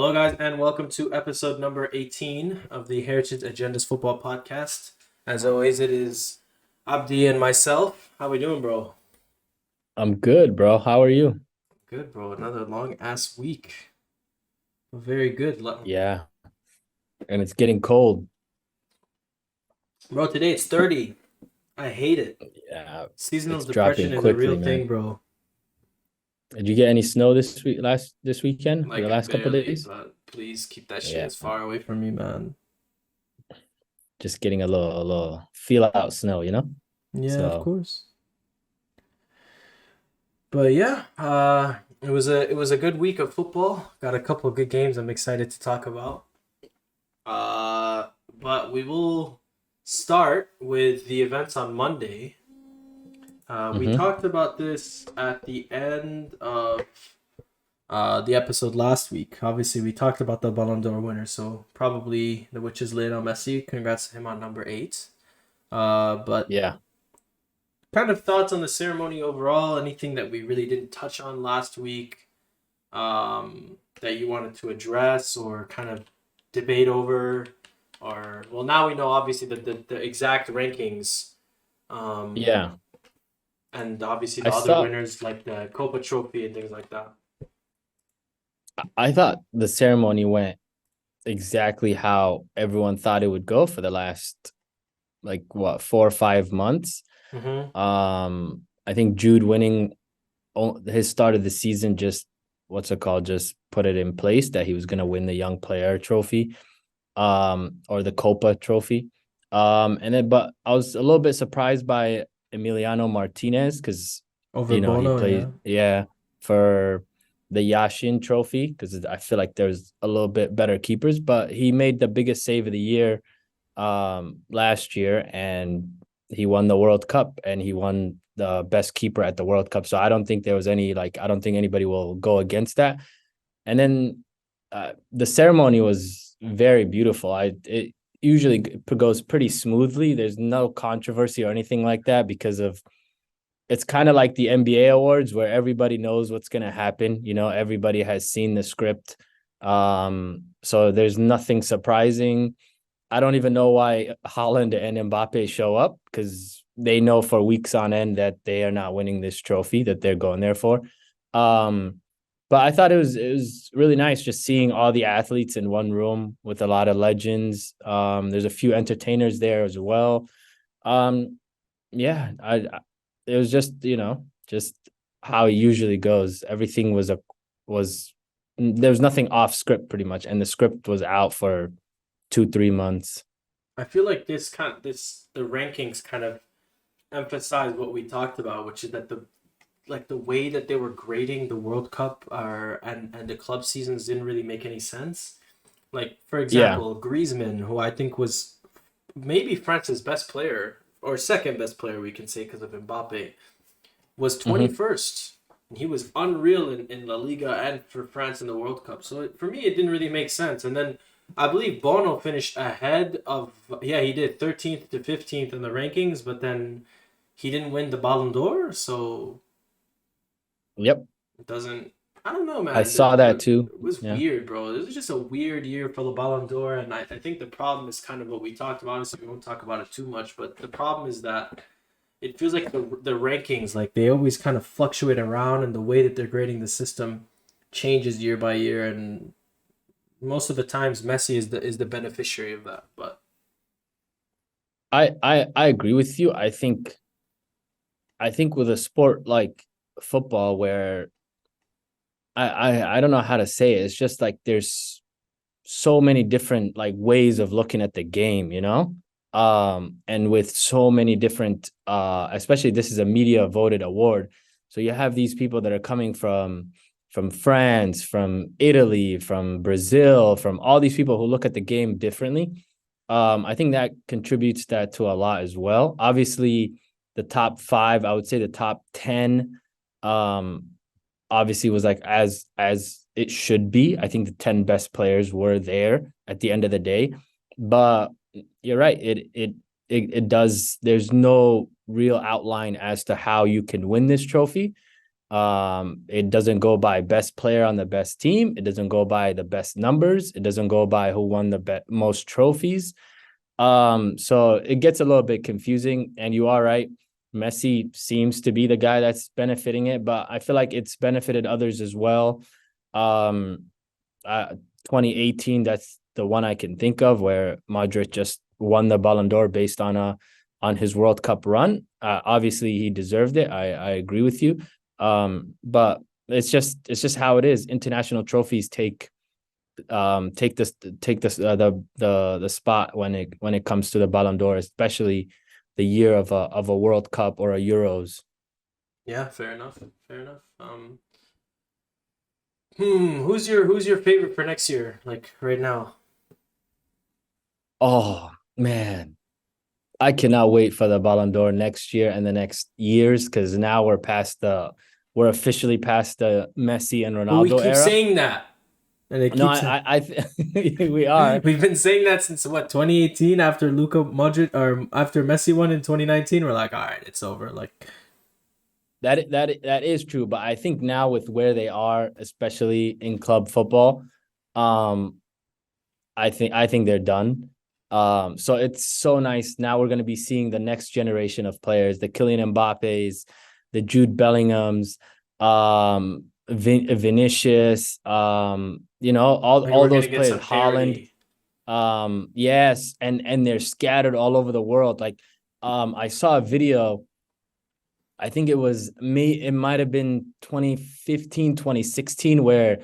Hello, guys, and welcome to episode number 18 of the Heritage Agendas Football Podcast. As always, it is Abdi and myself. How we doing, bro? I'm good, bro. How are you? Good, bro. Another long ass week. Very good. Yeah, and it's getting cold. Bro, today it's 30. I hate it. Yeah, Seasonal it's depression dropping is a quickly, real thing, man. bro. Did you get any snow this weekend or the Like, last couple of barely, days? but please keep that shit Yeah, as far away from me, man. just getting a little feel out snow. Yeah, of So, course. But yeah, it was a good week of football. Got a couple of good games I'm excited to talk about. But we will start with the events on Monday. We hmm talked about this at the end of the episode last week. Obviously, we talked about the Ballon d'Or winner, so probably the witch is laid on Messi. Congrats to him on number 8. But yeah. kind of thoughts on the ceremony overall? Anything that we really didn't touch on last week that you wanted to address or kind of debate over? Or well, now we know obviously the exact rankings, um, Yeah. and obviously I the other thought winners like the Copa Trophy and things like that. I thought the ceremony went exactly how everyone thought it would go for the last like what 4 or 5 months. Mm-hmm. I think Jude winning his start of the season just what's it called just put it in place that he was going to win the young player trophy or the Copa trophy. And then but I was a little bit surprised by Emiliano Martinez because Over he Bono, yeah. played for the Yashin trophy because I feel like there's a little bit better keepers, but he made the biggest save of the year last year, and he won the World Cup and he won the best keeper at the World Cup. So I don't think there was any I don't think anybody will go against that. And then the ceremony was very beautiful. It usually goes pretty smoothly. There's no controversy or anything like that because of it's kind of like the NBA awards where everybody knows what's going to happen. Everybody has seen the script. So there's nothing surprising. I don't even know why Holland and Mbappe show up because they know for weeks on end that they are not winning this trophy that they're going there for. Um, but I thought it was really nice just seeing all the athletes in one room with a lot of legends. There's a few entertainers there as well. Um, yeah, it was just how it usually goes. Everything was there was nothing off script pretty much, and the script was out for 2 3 months. I feel like the rankings kind of emphasize what we talked about, which is that the way that they were grading the World Cup and the club seasons didn't really make any sense. Like for Yeah. example, Griezmann, who I think was maybe France's best player or second best player, we can say because of Mbappe, was hmm 21st. He was unreal in La Liga and for France in the World Cup. So for me, it didn't really make sense. And then I believe Bono finished ahead of, yeah, he did 13th to 15th in the rankings, but then he didn't win the Ballon d'Or. So Yep. it doesn't, I don't know, I man. saw that too. It was Yeah. weird, bro. It was just a weird year for the Ballon d'Or. And I think the problem is kind of what we talked about. Obviously, we won't talk about it too much, but the problem is that it feels like the rankings like they always kind of fluctuate around and the way that they're grading the system changes year by year and most of the times Messi is the beneficiary of that. But I agree with you. I think with a sport like football where I don't know how to say it. It's just like there's so many different like ways of looking at the game. And with so many different especially this is a media voted award. So you have these people that are coming from France, from Italy, from Brazil, from all these people who look at the game differently. I think that contributes that to a lot as well. Obviously, the top five, I would say the top 10 um obviously was like as it should be. I think the 10 best players were there at the end of the day. But you're right. It does there's no real outline as to how you can win this trophy. It doesn't go by best player on the best team. It doesn't go by the best numbers. It doesn't go by who won the most trophies. So it gets a little bit confusing, and you are right. Messi seems to be the guy that's benefiting it, but I feel like it's benefited others as well. Um, 2018, that's the one I can think of where Modric just won the Ballon d'Or based on his World Cup run. Obviously, he deserved it. I agree with you. But it's just how it is. International trophies take this the spot when it comes to the Ballon d'Or, especially the year of a World Cup or a Euros. Yeah, fair enough. Fair enough. Who's your favorite for next year? Like right now? Oh man, I cannot wait for the Ballon d'Or next year and the next years, because now we're officially past the Messi and But we Ronaldo keep era. saying that, and it No, keeps. we are. We've been saying that since what 2018 after Luka Modric or after Messi won in 2019. We're like, all right, it's over. Like, That is true, but I think now with where they are, especially in club football, um, I think they're done. So it's so nice. Now we're going to be seeing the next generation of players, the Kylian Mbappe's, the Jude Bellinghams, Vinicius, like all we're gonna those get players, some Holland. parity. Yes, and they're scattered all over the world. Like, I saw a video. I think it was me. It might have been 2015, 2016, where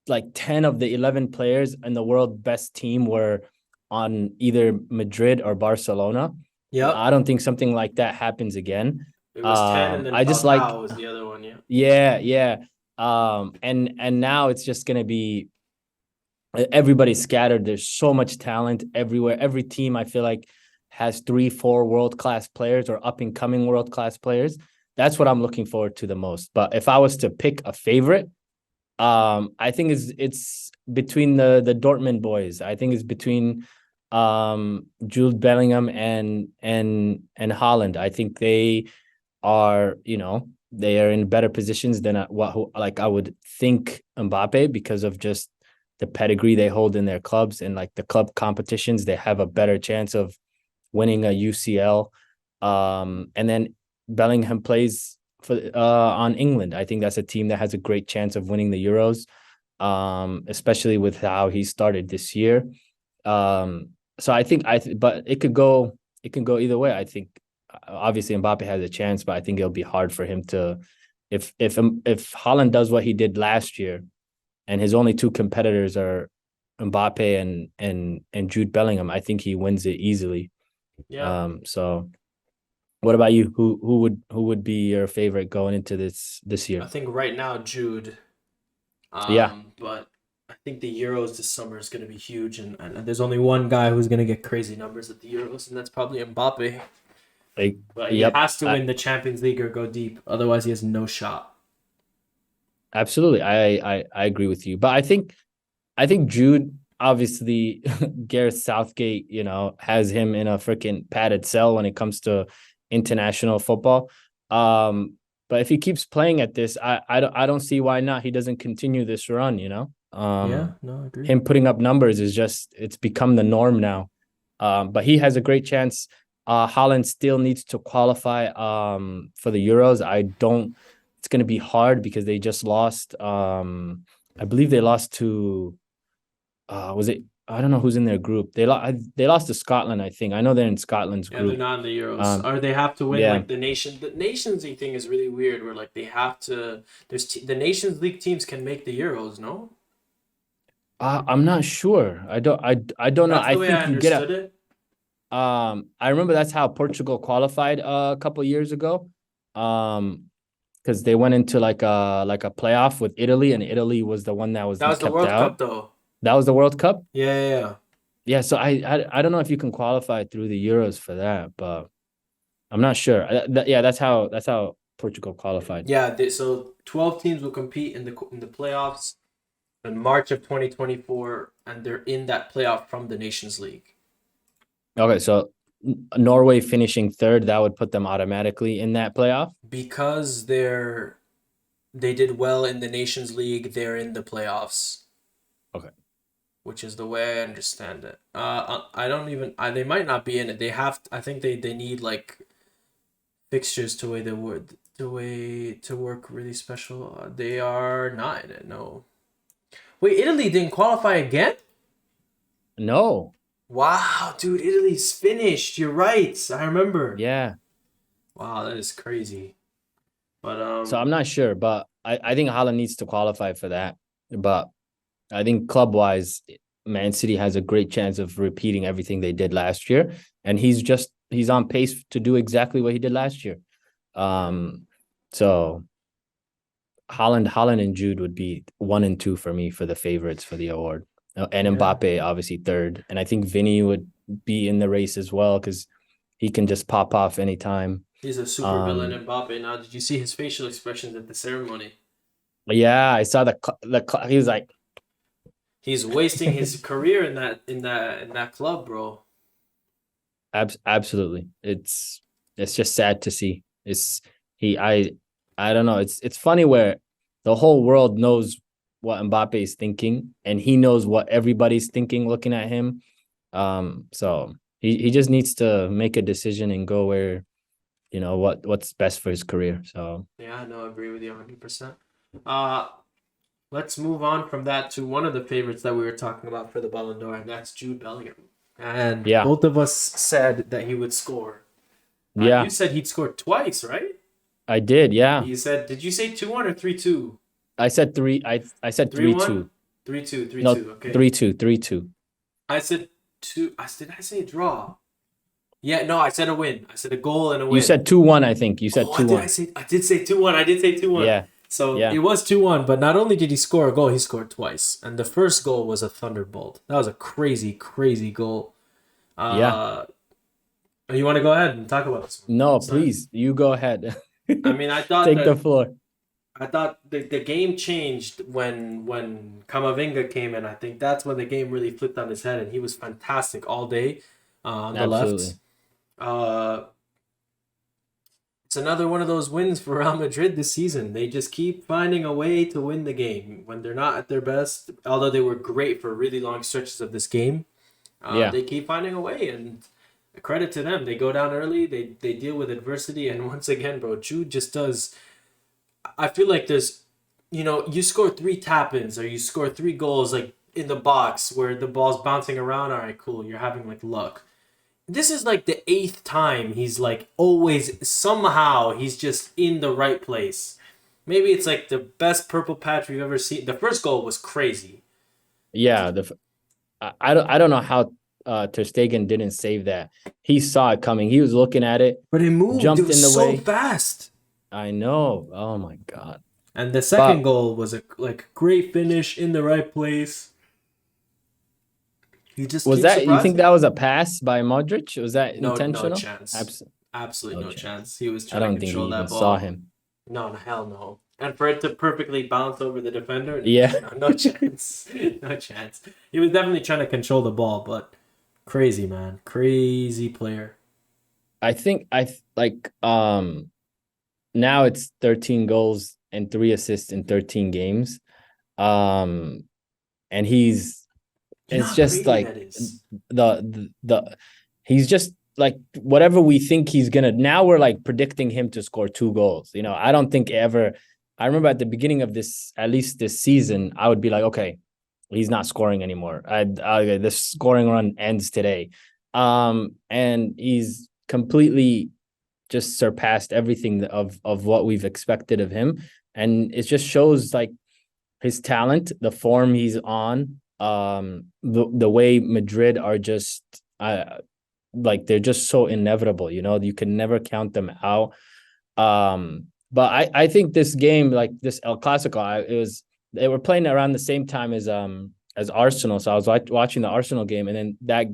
like 10 of the 11 players in the world best team were on either Madrid or Barcelona. Yep, I don't think something like that happens again. it was 10, and then I just like, Falcao was the other one. Yeah. yeah, yeah. And now it's just gonna be everybody's scattered. There's so much talent everywhere. Every team, I feel like, has 3, 4 world class players or up and coming world class players. That's what I'm looking forward to the most. But if I was to pick a favorite, I think it's between the Dortmund boys. I think it's between Jude Bellingham and Holland. I think they are, they are in better positions than like I would think Mbappe, because of just the pedigree they hold in their clubs, and like the club competitions, they have a better chance of winning a UCL. And then Bellingham plays for on England. I think that's a team that has a great chance of winning the Euros, especially with how he started this year. So I think but it can go either way. I think obviously Mbappe has a chance, but I think it'll be hard for him to, if Holland does what he did last year, and his only two competitors are Mbappe and Jude Bellingham, I think he wins it easily. Yeah, So what about you? Who would be your favorite going into this I year? think right now Jude. Yeah, But I think the Euros this summer is gonna be huge, and there's only one guy who's gonna get crazy numbers at the Euros, and that's probably Mbappe. like, But he yep, has to win the Champions League or go deep, otherwise he has no shot. absolutely. I agree with you, but I think Jude, obviously, Gareth Southgate, has him in a freaking padded cell when it comes to international football. But if he keeps playing at this, I don't see why not. He doesn't continue this run. Yeah, no, I agree. Him putting up numbers it's become the norm now. But he has a great chance. Holland still needs to qualify for the Euros. I don't. It's going to be hard because they just lost. I believe they lost to, was it, I don't know who's in their group. They lost to Scotland, I think. I know they're in Scotland's Yeah, they're group. not in the Euros, Um or they have to win yeah. like the nation. The Nations League thing is really weird, where like they have to. The Nations League teams can make the Euros, no? I'm not sure. I don't know. That's I the way I think you get understood it. I remember that's how Portugal qualified a couple years ago. Because they went into like a playoff with Italy, and Italy was the one that was That was the kept World out. Cup, though. That was the World Cup. Yeah, yeah, yeah. Yeah, so I don't know if you can qualify through the Euros for that, but I'm not sure. Yeah, that's how Portugal qualified. Yeah, so 12 teams will compete in the playoffs in March of 2024, and they're in that playoff from the Nations League. Okay, so Norway finishing third, that would put them automatically in that playoff. Because they're they did well in the Nations League. They're in the playoffs, Okay. which is the way I understand it. I don't even. They might not be in it. They have. I think they need like fixtures to way they would the way to work really special. They are not in it. No. Wait, Italy didn't qualify again? No. Wow, dude, Italy's finished. You're right. I remember. Yeah. Wow, that is crazy. But So I'm not sure, but I think Haaland needs to qualify for that. But I think club wise, Man City has a great chance of repeating everything they did last year. And he's on pace to do exactly what he did last year. So Haaland and Jude would be 1 and 2 for me for the favorites for the award. And yeah, Mbappe obviously third. And I think Vinny would be in the race as well because he can just pop off anytime. he's a super villain, Mbappe. Now, did you see his facial expressions at the ceremony? Yeah, I saw he was like, He's wasting his career in that club, bro. absolutely. It's just sad to see. It's he I don't know. It's funny where the whole world knows what Mbappe is thinking, and he knows what everybody's thinking looking at him. So he just needs to make a decision and go where what's best for his career. So Yeah, no, I agree with you 100%. Uh, let's move on from that to one of the favorites that we were talking about for the Ballon d'Or, and that's Jude Bellingham. And yeah, both of us said that he would score. yeah, You said he'd score twice, right? I did. Yeah, You said, did you say 2-1 or 3-2? I said three. I said 3-1? 3-2. 3-2, 3-2. No, Okay. 3-2, 3-2. I said two. Did I say a draw? Yeah, no, I said a win. I said a goal and a win. You said 2-1. I think you said Oh, 2-1. I did say 2-1. I did say 2-1. Yeah, So yeah, it was 2-1, but not only did he score a goal, he scored twice. And the first goal was a thunderbolt. That was a crazy, crazy goal. yeah. You want to go ahead and talk about this one? No, please, you go ahead. I mean, I thought Take the that floor. I thought the game changed when Kamavinga came in. I think that's when the game really flipped on his head, and he was fantastic all day on the Absolutely. left. Uh, it's another one of those wins for Real Madrid this season. They just keep finding a way to win the game when they're not at their best. Although they were great for really long stretches of this game, Yeah, they keep finding a way, and credit to them. They go down early. They deal with adversity, and once again, bro, Jude just does. I feel like there's, you score 3 tap-ins or you score 3 goals like in the box where the ball's bouncing around. All right, cool. You're having like luck. This is like the 8th time he's like always somehow he's just in the right place. Maybe it's like the best purple patch we've ever seen. The first goal was crazy. yeah. I don't know how Ter Stegen didn't save that. He saw it coming. He was looking at it, But it moved. jumped It was in the so way. fast. I know. Oh my god. And the But second goal was a like great finish in the right place. He just was keeps that you think surprising. that was a pass by Modric? Was that No, no intentional? chance. Absolutely No no chance. chance. He was I trying to don't think he control even that saw ball. him. No, no, hell no. And for it to perfectly bounce over the defender, Yeah. no chance. No chance. He was definitely trying to control the ball, but crazy, man. Crazy player. I think now it's 13 goals and 3 assists in 13 games. Um and You know it's how just crazy like that is? the he's just like whatever we think he's gonna. Now we're like predicting him to score 2 goals. I don't think ever. I remember at the beginning of this, at least this season, I would be like, okay, he's not scoring anymore. The scoring run ends today. And he's completely just surpassed everything of what we've expected of him, and it just shows like his talent, the form he's on, the way Madrid are just like they're just so inevitable. You can never count them out. But I think this game, like this El Clasico, they were playing around the same time as Arsenal, so I was watching the Arsenal game, and then that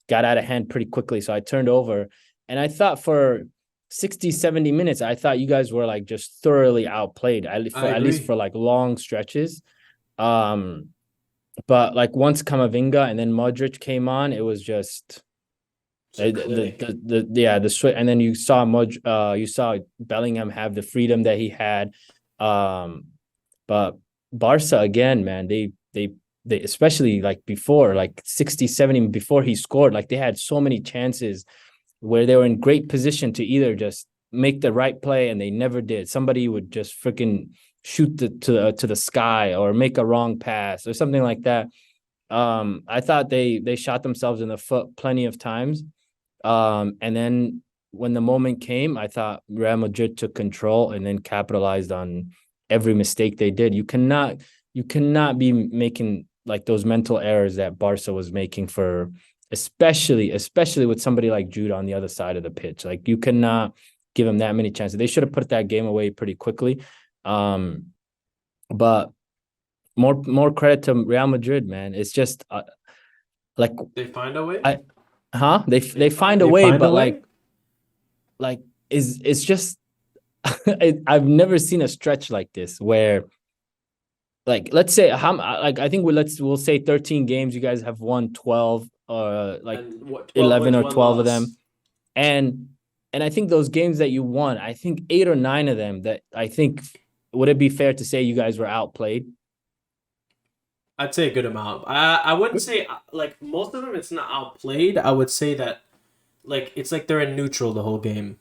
got out of hand pretty quickly. So I turned over, and I thought for 60, 70 minutes, I thought you guys were like just thoroughly outplayed, I at least agree. for like long stretches. But like once Camavinga and then Modric came on, it was just the switch. And then you saw Bellingham have the freedom that he had. Um, but Barca again, man, they especially like before, like 60, 70 before he scored, like they had so many chances where they were in great position to either just make the right play and they never did. Somebody would just freaking shoot to the sky or make a wrong pass or something like that. I thought they shot themselves in the foot plenty of times. And then when the moment came, I thought Real Madrid took control and then capitalized on every mistake they did. You cannot be making like those mental errors that Barca was making for especially with somebody like Jude on the other side of the pitch. Like you cannot give him that many chances. They should have put that game away pretty quickly. But more credit to Real Madrid, man. It's just like They find a way. I they find a They way, find a but way. like is it's just I've never seen a stretch like this where like let's say how like I think we'll say 13 games, you guys have won 12 or like And what? 12 11 wins, or one 12 of them. loss. And I think those games that you won, I think 8 or 9 of them that I think would it be fair to say you guys were outplayed? I'd say a good amount. I wouldn't say like most of them. It's not outplayed. I would say that like it's like they're in neutral the whole game.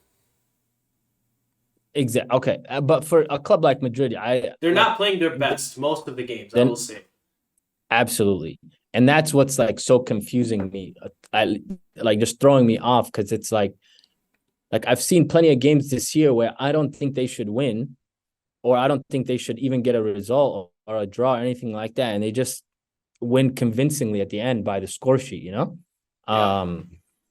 Exactly. Okay. But for a club like Madrid, I They're like not playing their best most of the games. I will then say. absolutely. And that's what's like so confusing me. I like just throwing me off because it's like I've seen plenty of games this year where I don't think they should win, or I don't think they should even get a result or a draw or anything like that, and they just win convincingly at the end by the score sheet. Yeah.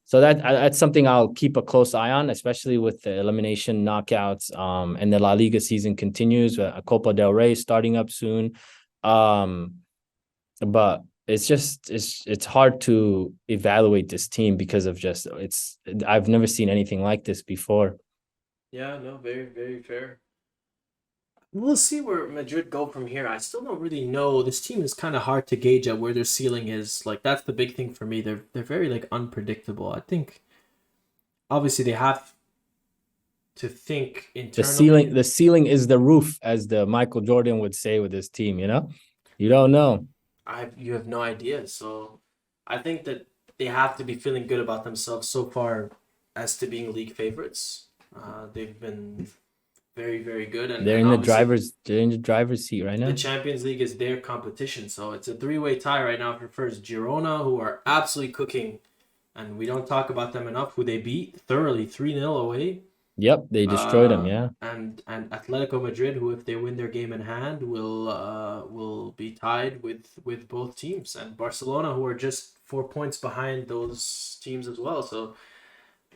So that's something I'll keep a close eye on, especially with the elimination knockouts. And the La Liga season continues. A Copa del Rey starting up soon. Um, but it's hard to evaluate this team because of just I've never seen anything like this before. Yeah. No. Very very fair. We'll see where Madrid go from here. I still don't really know. This team is kind of hard to gauge at where their ceiling is. Like that's the big thing for me. They're very like unpredictable. I think obviously they have to think The internally. ceiling, the ceiling is the roof, as the Michael Jordan would say with his team. You don't know. You have no idea. So I think that they have to be feeling good about themselves so far as to being league favorites. They've been very very good, and obviously They're in the driver's seat right the now. Champions League is their competition. So it's a three-way tie right now for first. Girona, who are absolutely cooking, and we don't talk about them enough, who they beat thoroughly 3-0 away. Yep, they destroyed them. Yeah. And Atletico Madrid, who if they win their game in hand, will be tied with both teams, and Barcelona, who are just 4 points behind those teams as well. So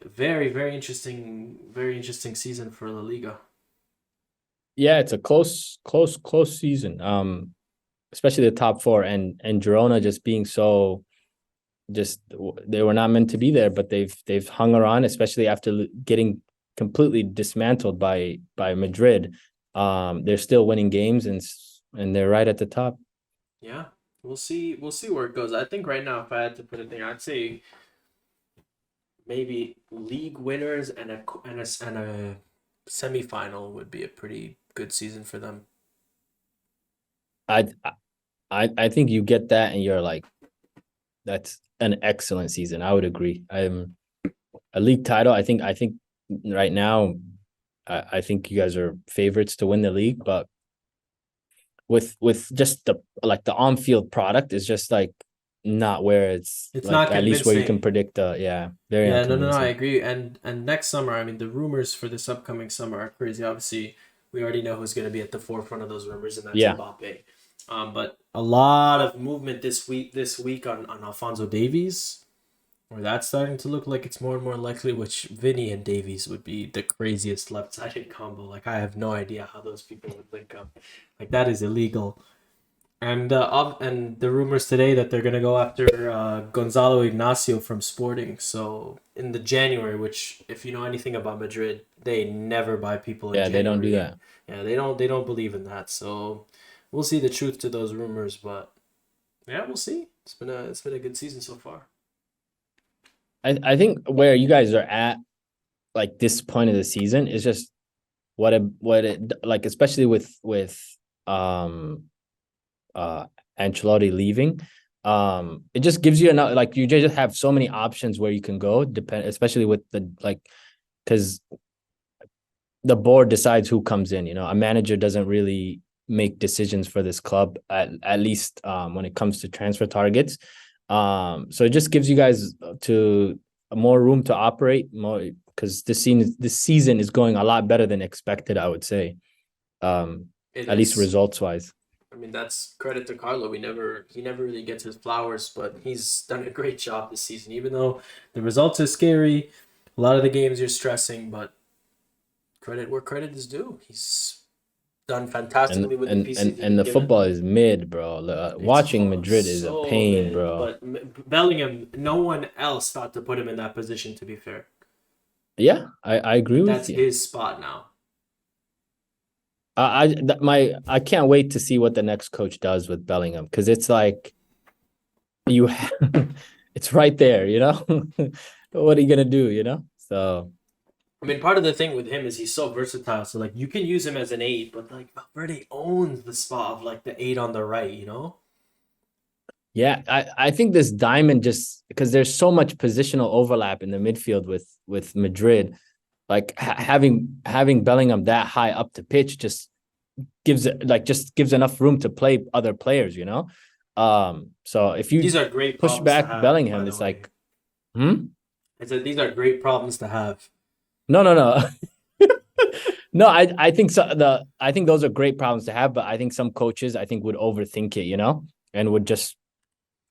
very interesting season for La Liga. Yeah, it's a close season. Especially the top four and Girona just being so just they were not meant to be there, but they've hung around, especially after getting completely dismantled by Madrid. They're still winning games and they're right at the top. Yeah, we'll see. We'll see where it goes. I think right now, if I had to put it there, I'd say maybe league winners and a semifinal would be a pretty good season for them. I I think you get that and you're like, that's an excellent season. I would agree. I'm a league title. I think right now, I think you guys are favorites to win the league, but with just the on field product is just like not where it's It's like not at least where you can convincing. predict yeah, very Yeah, no, I unconvincing. agree. And next summer, I mean, the rumors for this upcoming summer are crazy. Obviously, we already know who's going to be at the forefront of those rumors, and that's Yeah. Mbappe. But a lot of movement this week on Alfonso Davies, where that's starting to look like it's more and more likely. Which Vinny and Davies would be the craziest left-sided combo. Like I have no idea how those people would link up. Like that is illegal. And the rumors today that they're gonna go after Gonzalo Ignacio from Sporting. So in the January, which if you know anything about Madrid, they never buy people in Yeah, they don't do January. that. Yeah, they don't believe in that. So we'll see the truth to those rumors, but yeah, we'll see. It's been a good season so far. I think where you guys are at like this point of the season is just what it like, especially with um Ancelotti leaving. It just gives you enough, like, you just have so many options where you can go, especially with the, like, because the board decides who comes in. A manager doesn't really make decisions for this club, at least when it comes to transfer targets. So it just gives you guys to more room to operate more, because this season is going a lot better than expected, I would say. At least results wise. I mean, that's credit to Carlo. He never really gets his flowers, but he's done a great job this season. Even though the results are scary, a lot of the games you're stressing, but credit where credit is due. He's done fantastically with the pieces he's and the given. football is mid, bro. Watching Madrid is a pain, mid, bro. But Bellingham, no one else thought to put him in that position, to be fair. Yeah, I agree with you. That's his spot now. I can't wait to see what the next coach does with Bellingham, because it's like it's right there, What are you gonna do, So I mean, part of the thing with him is he's so versatile. So like you can use him as an 8, but like Valverde owns the spot of like the 8 on the right. Yeah, I think this diamond, just because there's so much positional overlap in the midfield with Madrid, like having Bellingham that high up the pitch just gives enough room to play other players, So if you these are great push back have, Bellingham, it's like, I said these are great problems to have. No. No, I think so. I think those are great problems to have, but I think some coaches would overthink it, and would just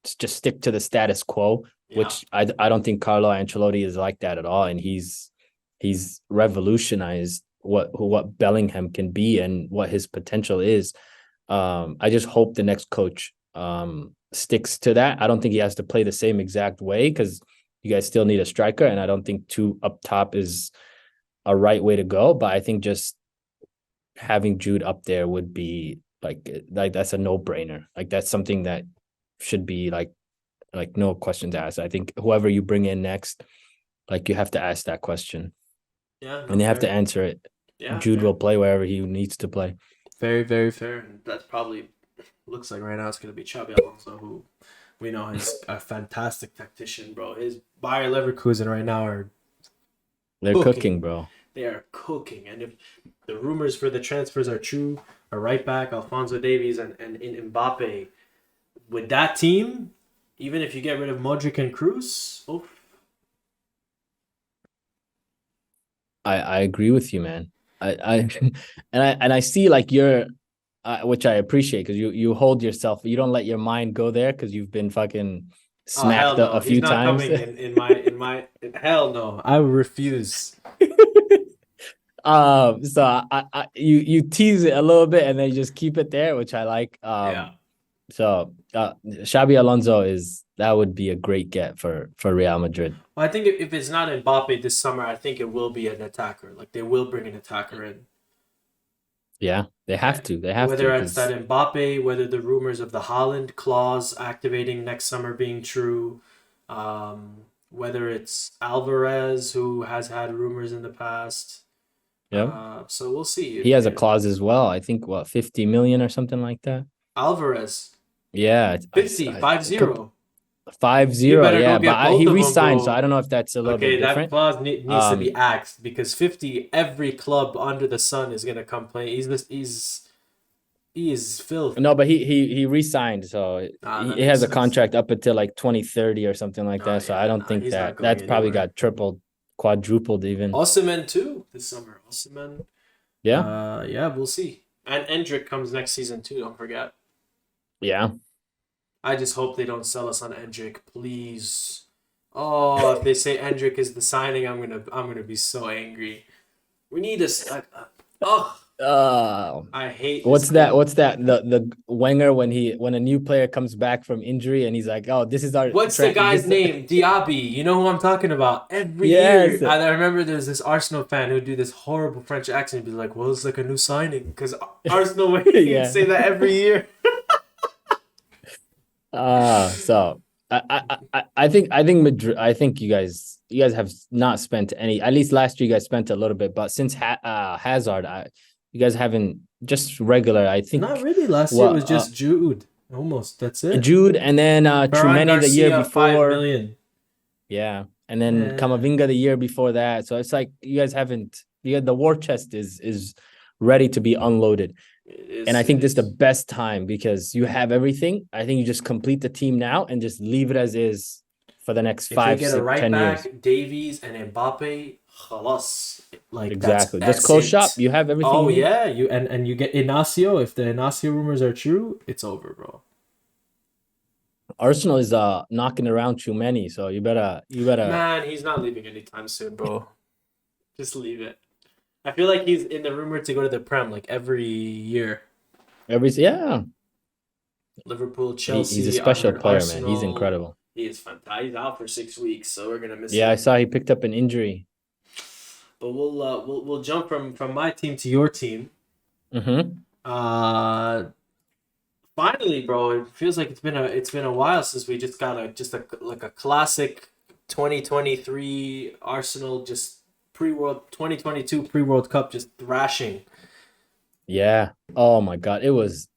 stick to the status quo, which I don't think Carlo Ancelotti is like that at all, and he's revolutionized what Bellingham can be and what his potential is. I just hope the next coach sticks to that. I don't think he has to play the same exact way, because you guys still need a striker, and I don't think 2 up top is a right way to go. But I think just having Jude up there would be like that's a no-brainer. Like, that's something that should be like no questions asked. I think whoever you bring in next, like, you have to ask that question. Yeah, and they have to answer it. Yeah, Jude will play wherever he needs to play. Very, very fair. And that's probably looks like right now it's going to be Xabi Alonso, who we know is a fantastic tactician, bro. His Bayer Leverkusen right now they're cooking, bro. They are cooking. And if the rumors for the transfers are true, a right back, Alphonso Davies, and in Mbappe, with that team, even if you get rid of Modric and Kroos, I agree with you, man. I see, like, you're, which I appreciate, because you hold yourself. You don't let your mind go there, because you've been fucking smacked a few times. In my hell no, I refuse. So you tease it a little bit and then you just keep it there, which I like. So Xabi Alonso that would be a great get for Real Madrid. Well, I think if it's not Mbappe this summer, I think it will be an attacker. Like, they will bring an attacker in. Yeah, they have to. Whether it's that Mbappe, whether the rumors of the Haaland clause activating next summer being true, whether it's Alvarez, who has had rumors in the past. Yeah. So we'll see. He has a clause as well. I think 50 million or something like that. Alvarez. Yeah. 50, 5-0. 5-0, yeah, but he re-signed, so I don't know if that's a little bit different. That clause needs to be axed, because 50, every club under the sun is gonna come play. He is filthy. No, but he re-signed, so he has a contract up until like 2030 or something like that. So I don't think that's probably got tripled, quadrupled even. Osimhen too this summer. Osimhen. Yeah. Yeah, we'll see. And Endrick comes next season too. Don't forget. Yeah. I just hope they don't sell us on Endrick, please. Oh, if they say Endrick is the signing, I'm gonna be so angry. We need a. I hate. What's that? The Wenger, when a new player comes back from injury and he's like, "Oh, this is our." What's the guy's name? Diaby. You know who I'm talking about. Every year, I remember there's this Arsenal fan who'd do this horrible French accent. He'd be like, "Well, it's like a new signing," because Arsenal would say that every year. So I think Madrid. I think you guys have not spent any. At least last year, you guys spent a little bit, but since Hazard, you guys haven't just regular. I Not think really. Last year what was just Jude. Almost. That's it. Jude and then Ferran Trumeni the year Garcia, five before. million. Yeah, and then Yeah, Kamavinga the year before that. So it's like you guys haven't. The war chest is ready to be unloaded. it And I is. It think this is the is. best time because you have everything. I think you just complete the team now and just leave it as is for the next If they five, get a six, right 10 years. back, Davies and Mbappe, halas. Like Exactly. Just that's close shop. it. You have everything Oh you need. yeah, you get Inacio. If the Inacio rumors are true, it's over, bro. Arsenal is knocking around too many, so you better Man, he's not leaving anytime soon, bro. Just leave it. I feel like he's in the rumor to go to the Prem like every year. yeah. Liverpool, He's a Chelsea. I special heard player, man. He's Arsenal. incredible. He is fantastic. He's out for 6 weeks, so we're gonna miss Yeah, I him. saw he picked up an injury. But we'll jump from my team to your team. Mm-hmm. Uh, Finally, bro. It feels like it's been a while since we just got a classic 2023 Arsenal just pre-world 2022 pre-World Cup just thrashing. Yeah. Oh my God. It was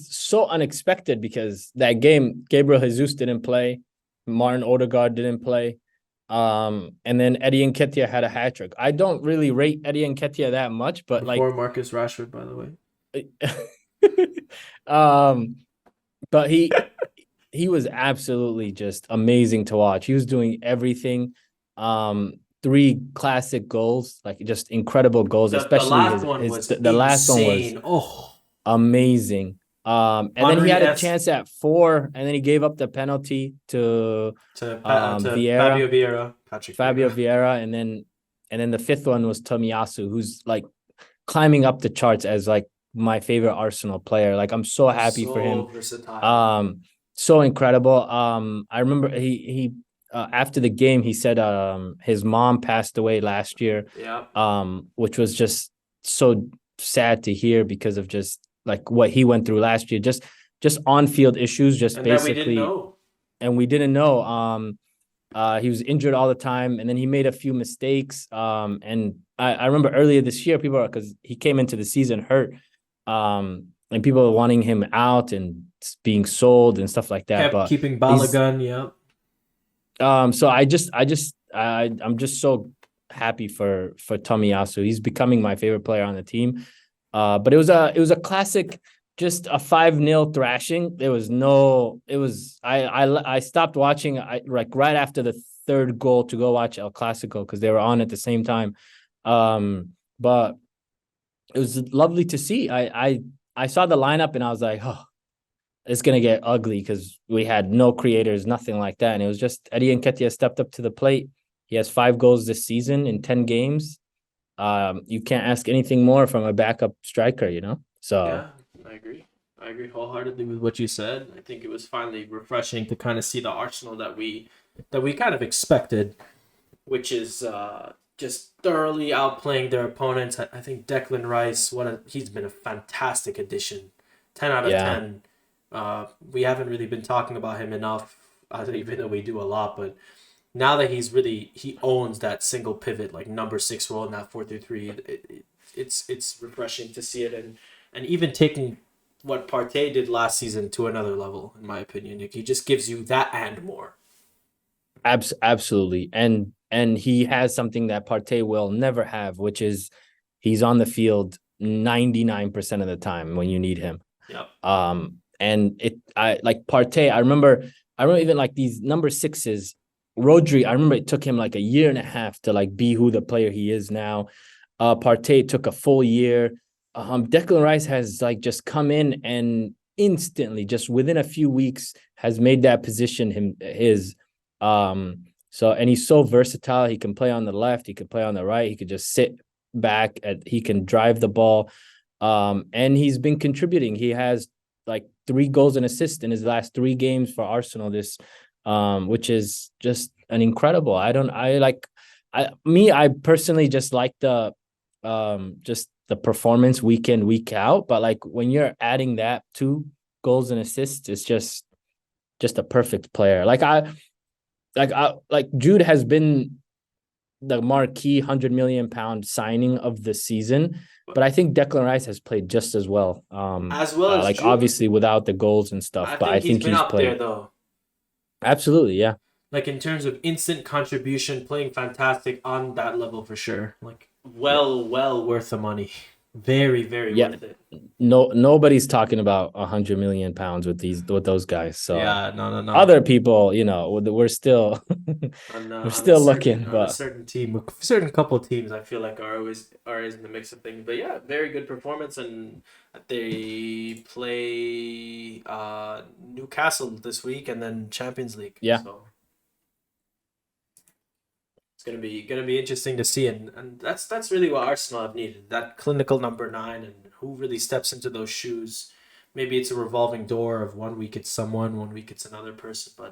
so unexpected because that game, Gabriel Jesus didn't play, Martin Odegaard didn't play. And then Eddie Nketiah had a hat trick. I don't really rate Eddie Nketiah that much, but like Before Marcus Rashford, by the way. um, but he was absolutely just amazing to watch. He was doing everything. Three classic goals, like just incredible goals, The especially last his one his was the last one was insane. Oh, amazing. And then he Henry had a S chance at 4, and then he gave up the penalty to to Vieira, Fabio Vieira, Patrick Fabio Vieira. Vieira, and then the fifth one was Tomiyasu, who's like climbing up the charts as like my favorite Arsenal player. Like I'm so happy for So him. versatile. Um, so incredible. I remember he after the game he said his mom passed away last year, Yeah. which was just so sad to hear because of just like what he went through last year, just on field issues, just And that we didn't basically, know. and we didn't know. He was injured all the time, and then he made a few mistakes. And I remember earlier this year, people because he came into the season hurt, and people were wanting him out and being sold and stuff like that. Kept But keeping he's Balogun, yeah. so I'm just so happy for Tomiyasu. He's becoming my favorite player on the team. But it was a classic, just a 5-0 thrashing. There was no, it was I stopped watching like right after the third goal to go watch El Clasico because they were on at the same time. But it was lovely to see. I saw the lineup and I was like, oh, it's gonna get ugly because we had no creators, nothing like that. And it was just Eddie Nketiah stepped up to the plate. He has 5 goals this season in 10 games. You can't ask anything more from a backup striker, you know? So Yeah, I agree. I agree wholeheartedly with what you said. I think it was finally refreshing to kind of see the Arsenal that we kind of expected, which is just thoroughly outplaying their opponents. I think Declan Rice, he's been a fantastic addition. 10 out of yeah, 10. We haven't really been talking about him enough, even though we do a lot. But now that he owns that single pivot, like number 6 role in that 4-3-3, it's refreshing to see it, and even taking what Partey did last season to another level, in my opinion. Like, he just gives you that and more. absolutely. And he has something that Partey will never have, which is he's on the field 99% of the time when you need him. Yep. And I like Partey. I remember even like these number 6s. Rodri, I remember it took him like a year and a half to like be who the player he is now. Partey took a full year. Declan Rice has like just come in and instantly, just within a few weeks, has made that position his. And he's so versatile. He can play on the left, he can play on the right, he could just sit back, he can drive the ball. And he's been contributing. He has like 3 goals and assists in his last 3 games for Arsenal which is just an incredible. I personally just like just the performance week in, week out. But like when you're adding that 2 goals and assists, it's just just a perfect player. Like Jude has been the marquee £100 million signing of the season, but I think Declan Rice has played just as well. As well as Like Jude. obviously without the goals and stuff, I but I think he's think been he's up there played though. absolutely, yeah. Like in terms of instant contribution, playing fantastic on that level for sure. Like Yeah. well worth the money. Very, very Yeah, worth it. nobody's talking about £100 million with those guys. So Yeah, no. other people, we're still we're still looking, On a but certain team, a certain couple of teams, I feel like are always in the mix of things. But yeah, very good performance, and they play Newcastle this week, and then Champions League. yeah, So it's gonna be interesting to see, and that's really what Arsenal have needed, that clinical number nine, and who really steps into those shoes. Maybe it's a revolving door of one week it's someone, one week it's another person, but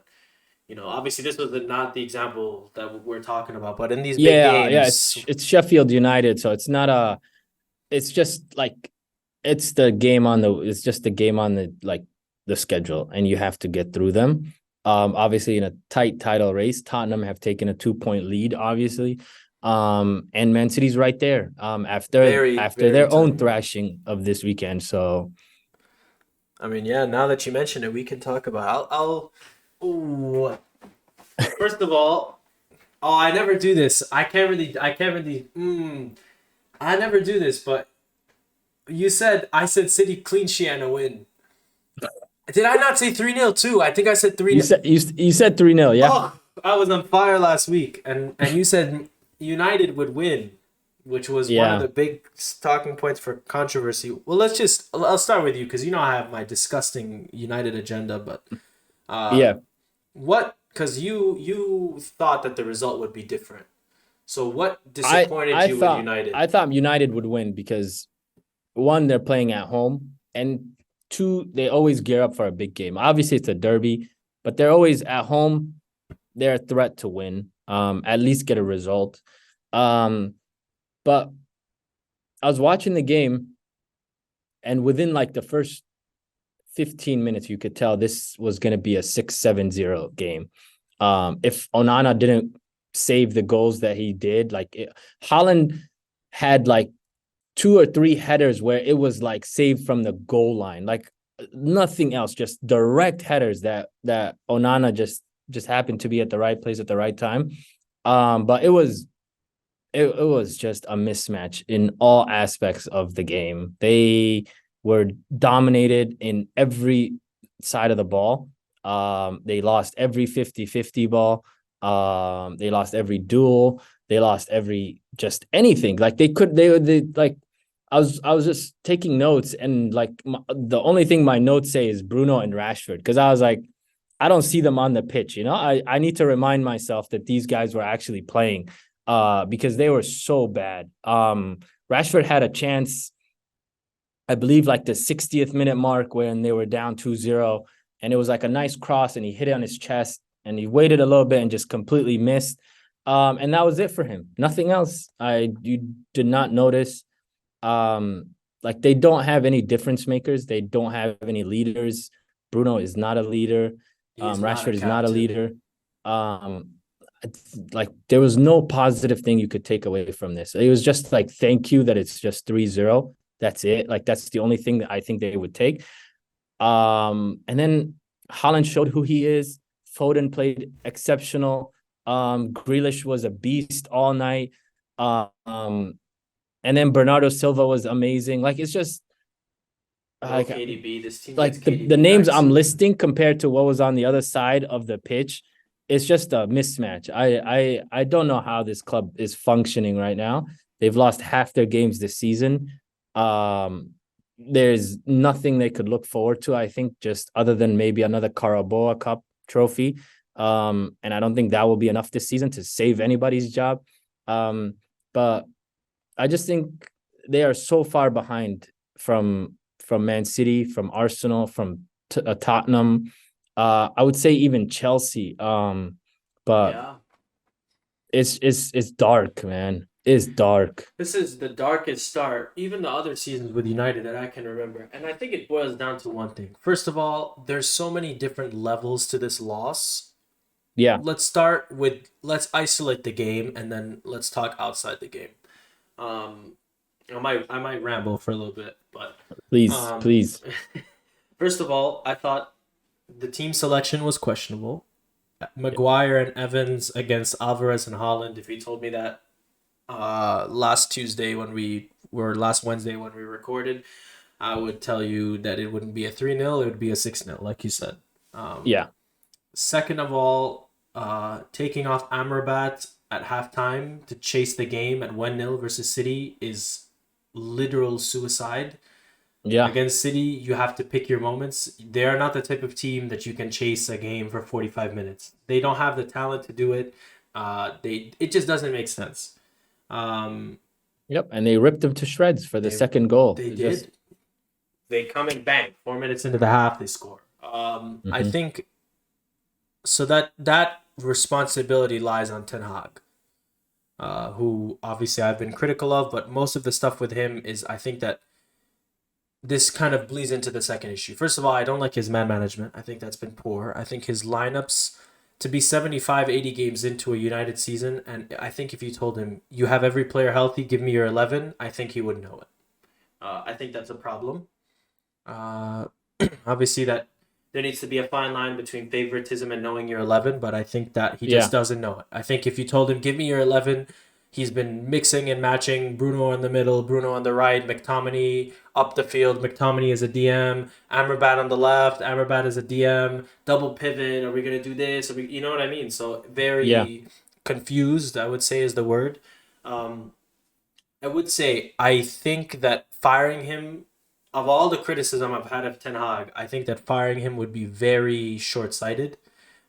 obviously this was not the example that we're talking about, but in these big yeah. games, It's Sheffield United, so it's not a. It's just like it's just the game on the like the schedule, and you have to get through them. Obviously in a tight title race, Tottenham have taken a 2 point lead, obviously. And Man City's right there. very, After very their own tight. thrashing of this weekend. So I mean, yeah. Now that you mention it, we can talk about. Ooh, first of all, I never do this. I can't really. I never do this, but I said City clean sheet and a win. Did I not say 3-0 too? I think I said 3-0. you said 3-0, yeah. Oh, I was on fire last week, and you said United would win, which was one of Yeah. the big talking points for controversy. Well, I'll start with you because I have my disgusting United agenda, but Yeah. what? Because you thought that the result would be different. So what I disappointed I you with thought United? I thought United would win because one, they're playing at home, and two, they always gear up for a big game. Obviously, it's a derby, but they're always at home. They're a threat to win. At least get a result. But I was watching the game, and within like the first 15 minutes, you could tell this was going to be a 6-7-0 game. If Onana didn't save the goals that he did, Haaland had like 2 or 3 headers where it was like saved from the goal line, like nothing else, just direct headers that Onana just happened to be at the right place at the right time. But it was just a mismatch in all aspects of the game. They were dominated in every side of the ball. They lost every 50-50 ball. They lost every duel. They lost every just anything. Like they like I was just taking notes, and like the only thing my notes say is Bruno and Rashford, because I was like, I don't see them on the pitch. I need to remind myself that these guys were actually playing, because they were so bad. Rashford had a chance, I believe, like the 60th minute mark when they were down 2-0, and it was like a nice cross, and he hit it on his chest, and he waited a little bit and just completely missed. And that was it for him. Nothing else. You did not notice. Like they don't have any difference makers. They don't have any leaders. Bruno is not a leader. He is not a Rashford is not a captain. leader. Like there was no positive thing you could take away from this. It was just like, thank you that it's just 3-0. That's it. Like that's the only thing that I think they would take. And then Haaland showed who he is. Foden played exceptional. Grealish was a beast all night. And then Bernardo Silva was amazing. Like it's just No KDB. This team gets like the KDB names back I'm soon. listing compared to what was on the other side of the pitch, it's just a mismatch. I don't know how this club is functioning right now. They've lost half their games this season. There's nothing they could look forward to, I think, just other than maybe another Carabao Cup trophy. And I don't think that will be enough this season to save anybody's job. But I just think they are so far behind from Man City, from Arsenal, from Tottenham. I would say even Chelsea. But Yeah. it's dark, man. is dark. This is the darkest start, even the other seasons with United that I can remember. And I think it boils down to one thing. First of all, there's so many different levels to this loss. Yeah, Let's isolate the game and then let's talk outside the game. Um, I might ramble for a little bit, but please, um, please. first of all, I thought the team selection was questionable. Maguire and Evans against Alvarez and Holland. If you told me that last Wednesday when we recorded, I would tell you that it wouldn't be a 3-0, it would be a 6-0, like you said. Um, Yeah, Second of all, taking off Amrabat at halftime to chase the game at 1-0 versus City is literal suicide. yeah, Against City, you have to pick your moments. They are not the type of team that you can chase a game for 45 minutes. They don't have the talent to do it. It just doesn't make sense. Um, yep. And they ripped them to shreds for the they second goal. they It just did. They come and bang. 4 minutes into the half, they score. I Mhm. think so that responsibility lies on Ten Hag, who obviously I've been critical of, but most of the stuff with him is I think that this kind of bleeds into the second issue. First of all, I don't like his man management. I think that's been poor. I think his lineups to be 75, 80 games into a United season, and I think if you told him you have every player healthy, give me your 11, I think he would know it. I think that's a problem. Uh, Obviously, that there needs to be a fine line between favoritism and knowing your 11, but I think that he just yeah, doesn't know it. I think if you told him, give me your 11, he's been mixing and matching Bruno in the middle, Bruno on the right, McTominay up the field. McTominay is a DM, Amrabat on the left, Amrabat is a DM, double pivot. Are we going to do this? You know what I mean? So, yeah, very confused, I would say, is the word. Um, I would say I think that firing him, of all the criticism I've had of Ten Hag, I think that firing him would be very short sighted.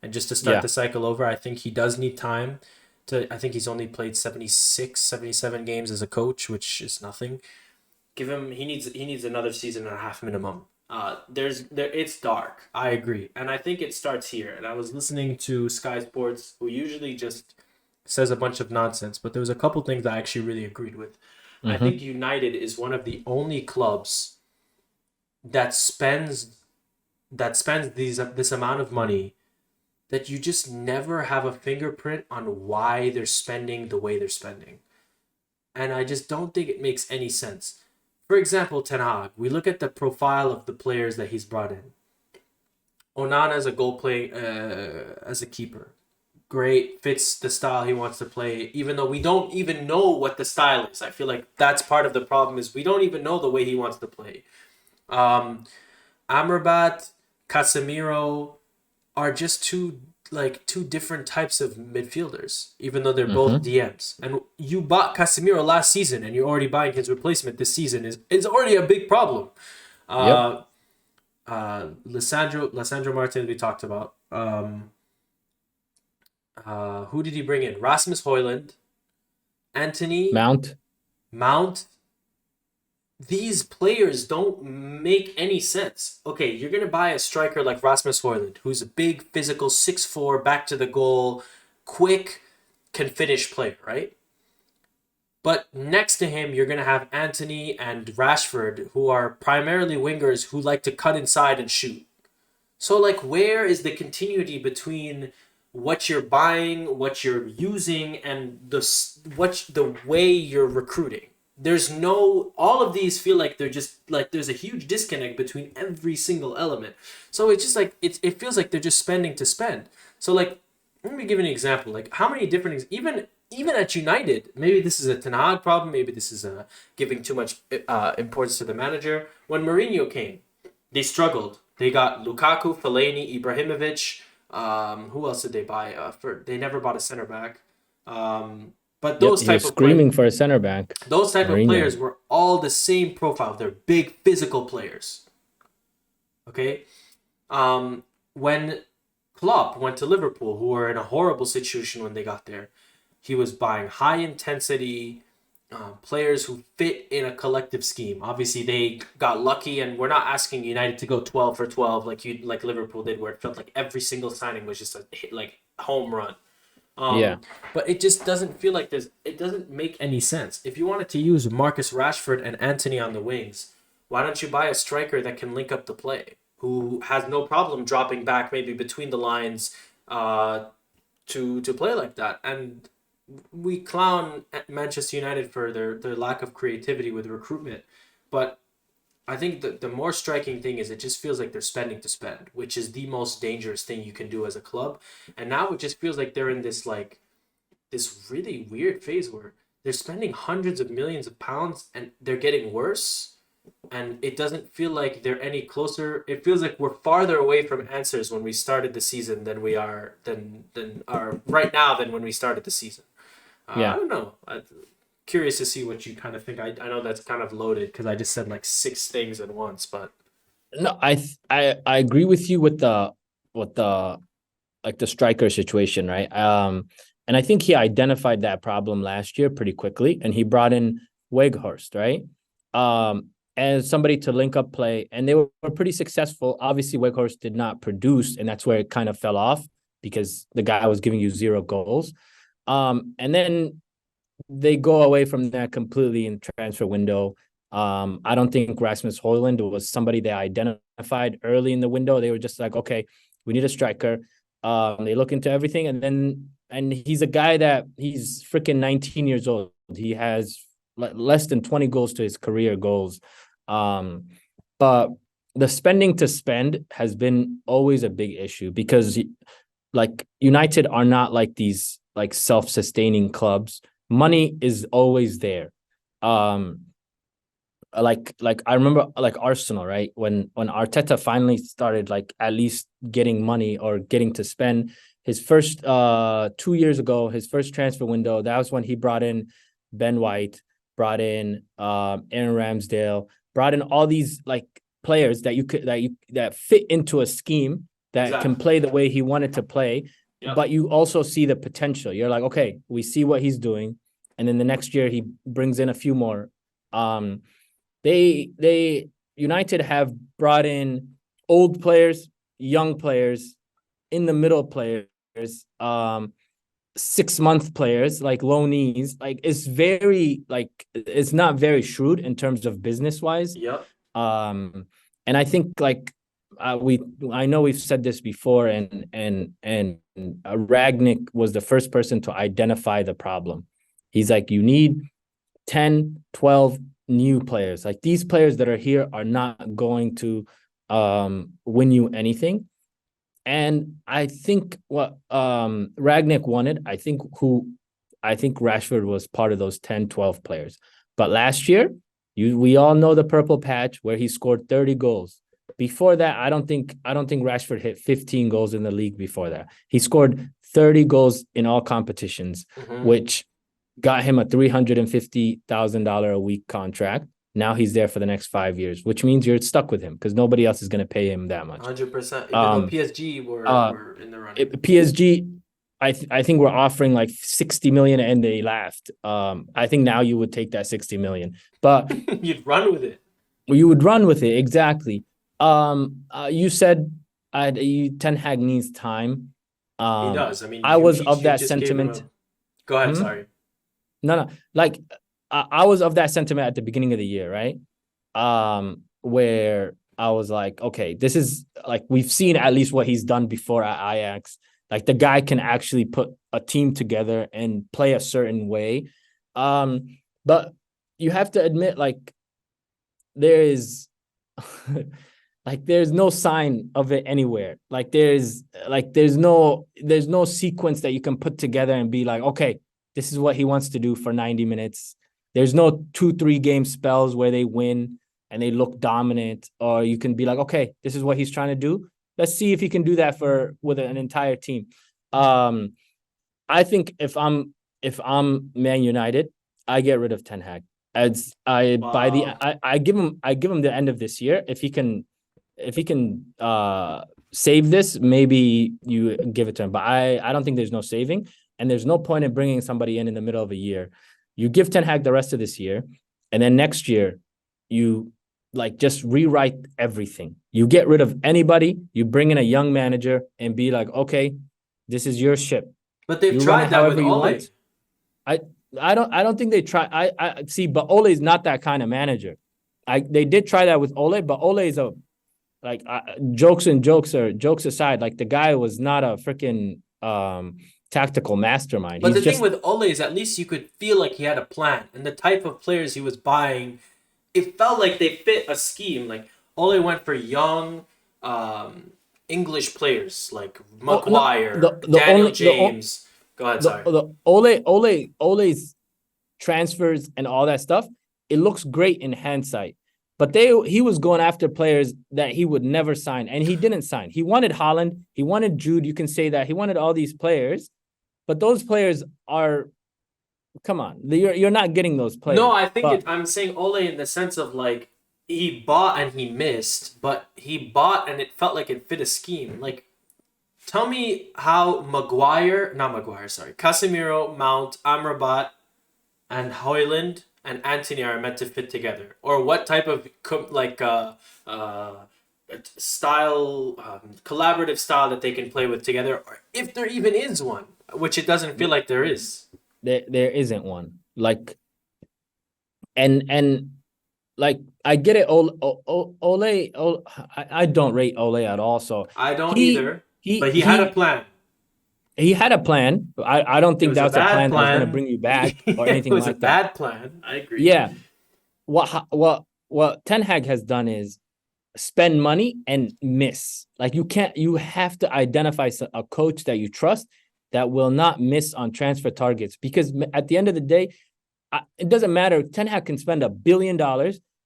And just to start yeah, the cycle over, I think he does need time to. I think he's only played 76, 77 games as a coach, which is nothing. Give him. He needs another season and a half minimum. It's dark. I agree, and I think it starts here. And I was listening to Sky Sports, who usually just says a bunch of nonsense, but there was a couple things I actually really agreed with. I think hmm, United is one of the only clubs that spends this amount of money that you just never have a fingerprint on why they're spending the way they're spending. And I just don't think it makes any sense. For example, Ten Hag, we look at the profile of the players that he's brought in. Onana as a goal play as a keeper. Great, fits the style he wants to play, even though we don't even know what the style is. I feel like that's part of the problem is we don't even know the way he wants to play. Um, Amrabat, Casemiro are just two different types of midfielders, even though they're both hmm. DMs. And you bought Casemiro last season, and you're already buying his replacement this season is already a big problem. Yep. Uh, Lissandro Martinez we talked about. Who did he bring in? Rasmus Højlund, Anthony, Mount. Mount. These players don't make any sense. Okay, you're gonna buy a striker like Rasmus Højlund, who's a big physical 6'4", back to the goal, quick, can finish player, right? But next to him, you're gonna have Anthony and Rashford, who are primarily wingers who like to cut inside and shoot. So like where is the continuity between what you're buying, what you're using, and the way you're recruiting? There's no all of these feel like they're just like there's a huge disconnect between every single element. So it's just like it feels like they're just spending to spend. So like let me give an example. Like how many different even at United, maybe this is a Ten Hag problem, maybe this is a giving too much importance to the manager. When Mourinho came, they struggled. They got Lukaku, Fellaini, Ibrahimovic. Who else did they buy? They never bought a center back. But Yep. He was screaming for a center back. those type of Mourinho. players were all the same profile. They're big physical players. Okay. When Klopp went to Liverpool, who were in a horrible situation when they got there, he was buying high intensity players who fit in a collective scheme. Obviously, they got lucky, and we're not asking United to go 12 for 12 like Liverpool did, where it felt like every single signing was just a hit, like home run. Yeah. But it just doesn't feel like there's. It doesn't make any sense. If you wanted to use Marcus Rashford and Anthony on the wings, why don't you buy a striker that can link up the play, who has no problem dropping back maybe between the lines, to play like that? And we clown Manchester United for their lack of creativity with recruitment, but I think the more striking thing is it just feels like they're spending to spend, which is the most dangerous thing you can do as a club. And now it just feels like they're in this like this really weird phase where they're spending hundreds of millions of pounds and they're getting worse. And it doesn't feel like they're any closer. It feels like we're farther away from answers when we started the season than we are than are right now than when we started the season. I Yeah. don't know. Curious to see what you kind of think. I know that's kind of loaded because I just said like six things at once, but No, I agree with you with the like the striker situation, right? And I think he identified that problem last year pretty quickly, and he brought in Weghorst, right? As somebody to link up play, and they were pretty successful. Obviously, Weghorst did not produce, and that's where it kind of fell off because the guy was giving you 0 goals. And then they go away from that completely in transfer window. I don't think Rasmus Højlund was somebody they identified early in the window. They were just like, okay, we need a striker. They look into everything, and he's a guy that he's freaking 19 years old. He has less than 20 goals to his career goals. But the spending to spend has been always a big issue because like United are not like these like self-sustaining clubs. Money is always there. Like I remember like Arsenal, right? When Arteta finally started like at least getting money or getting to spend his first 2 years ago, his first transfer window, that was when he brought in Ben White, brought in Aaron Ramsdale, brought in all these like players that you could that fit into a scheme that can exactly. play the way he wanted to play, Yep. but you also see the potential. You're like, okay, we see what he's doing, and then the next year he brings in a few more. They United have brought in old players, young players, in the middle players, 6-month players, like loanees. Like it's very like it's not very shrewd in terms of business wise. Yep. And I think like I know we've said this before, and Ragnick was the first person to identify the problem. He's like, you need 10, 12 new players. Like these players that are here are not going to win you anything. And I think what Ragnick wanted, I think Rashford was part of those 10, 12 players. But last year, we all know the purple patch where he scored 30 goals. Before that, I don't think Rashford hit 15 goals in the league before that. He scored 30 goals in all competitions, Mm-hmm. which got him a $350,000 a week contract. Now he's there for the next 5 years, which means you're stuck with him because nobody else is going to pay him that much. 100%. Even though Um, PSG were uh, were in the running. PSG, I think we're offering like 60 million, and they laughed. I think now you would take that 60 million, but You'd run with it. you would run with it exactly. You said Ten Hag needs time. He does. I mean, I was of you that just gave him a. sentiment. Go ahead. Hmm? Sorry. No. Like I was of that sentiment at the beginning of the year, right? Where I was like, okay, this is like we've seen at least what he's done before at Ajax. Like the guy can actually put a team together and play a certain way. But you have to admit, like there is like there's no sign of it anywhere. Like there's no sequence that you can put together and be like, okay, this is what he wants to do for 90 minutes. There's no 2-3 game spells where they win and they look dominant, or you can be like, okay, this is what he's trying to do. Let's see if he can do that with an entire team. Um, I think if I'm Man United, I get rid of Ten Hag. As I by the Wow. I give him the end of this year. If he can save this, maybe you give it to him. But I don't think there's no saving, and there's no point in bringing somebody in the middle of a year. You give Ten Hag the rest of this year, and then next year you like just rewrite everything. You get rid of anybody, you bring in a young manager and be like, okay, this is your ship. But they've You run it tried that with however you Ole. want. I I don't think they try. I see, but Ole is not that kind of manager. They did try that with Ole, but Ole is a like jokes aside, like the guy was not a freaking tactical mastermind. But He's the thing just with Ole is at least you could feel like he had a plan, and the type of players he was buying, it felt like they fit a scheme. Like Ole went for young, English players like oh no Maguire, the Daniel only James. Go ahead, sorry. the Ole's transfers and all that stuff. It looks great in hindsight, but he was going after players that he would never sign, and he didn't sign. He wanted Haaland, he wanted Jude. You can say that he wanted all these players, but those players are come on, you're not getting those players. No, I think but, I'm saying Ole in the sense of like he bought and he missed, but he bought and it felt like it fit a scheme. Like, tell me how Casemiro, Mount, Amrabat, and Hoyland and Anthony are meant to fit together, or what type of style, collaborative style that they can play with together, or if there even is one, which it doesn't feel like there is. there isn't one. Like and like I get it. I don't rate Ole at all. So I don't either. But he had a plan. He had a plan. I don't think that was a plan that was going to bring you back or anything like that. It was a bad plan. I agree. Yeah. What Ten Hag has done is spend money and miss. Like you have to identify a coach that you trust that will not miss on transfer targets, because at the end of the day, it doesn't matter. Ten Hag can spend $1 billion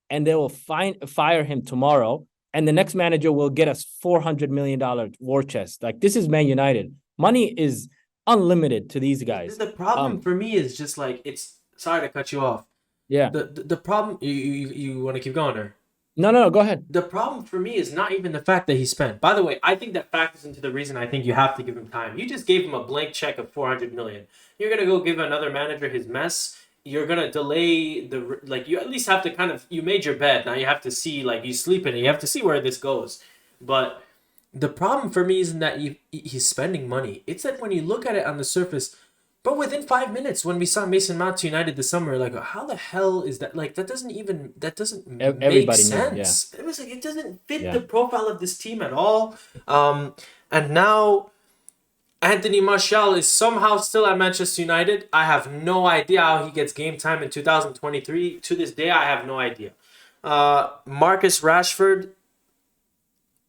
and they will fire him tomorrow, and the next manager will get us $400 million war chest. Like, this is Man United. Money is unlimited to these guys. The problem for me is just like, it's sorry to cut you off. Yeah. The problem, you want to keep going, or? No, go ahead. The problem for me is not even the fact that he spent. By the way, I think that factors into the reason I think you have to give him time. You just gave him a blank check of 400 million. You're gonna go give another manager his mess. You're gonna delay you at least have to kind of, you made your bed. Now you have to see, like, you sleep in it. You have to see where this goes. But the problem for me isn't that he's spending money. It's that when you look at it on the surface, but within 5 minutes, when we saw Mason Mount to United this summer, like, how the hell is that? Like, that doesn't make sense. Knew, yeah. It was like, it doesn't fit the profile of this team at all. And now Anthony Martial is somehow still at Manchester United. I have no idea how he gets game time in 2023. To this day, I have no idea. Marcus Rashford,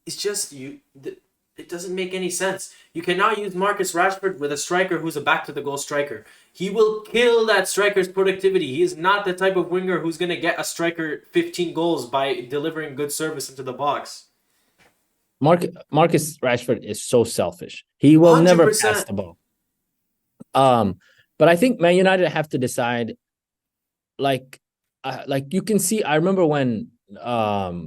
it's just it doesn't make any sense. You can now use Marcus Rashford with a striker who's a back-to-the-goal striker. He will kill that striker's productivity. He is not the type of winger who's going to get a striker 15 goals by delivering good service into the box. Marcus Rashford is so selfish. He will 100%. Never pass the ball. But I think Man United have to decide, like you can see, I remember when Klopp,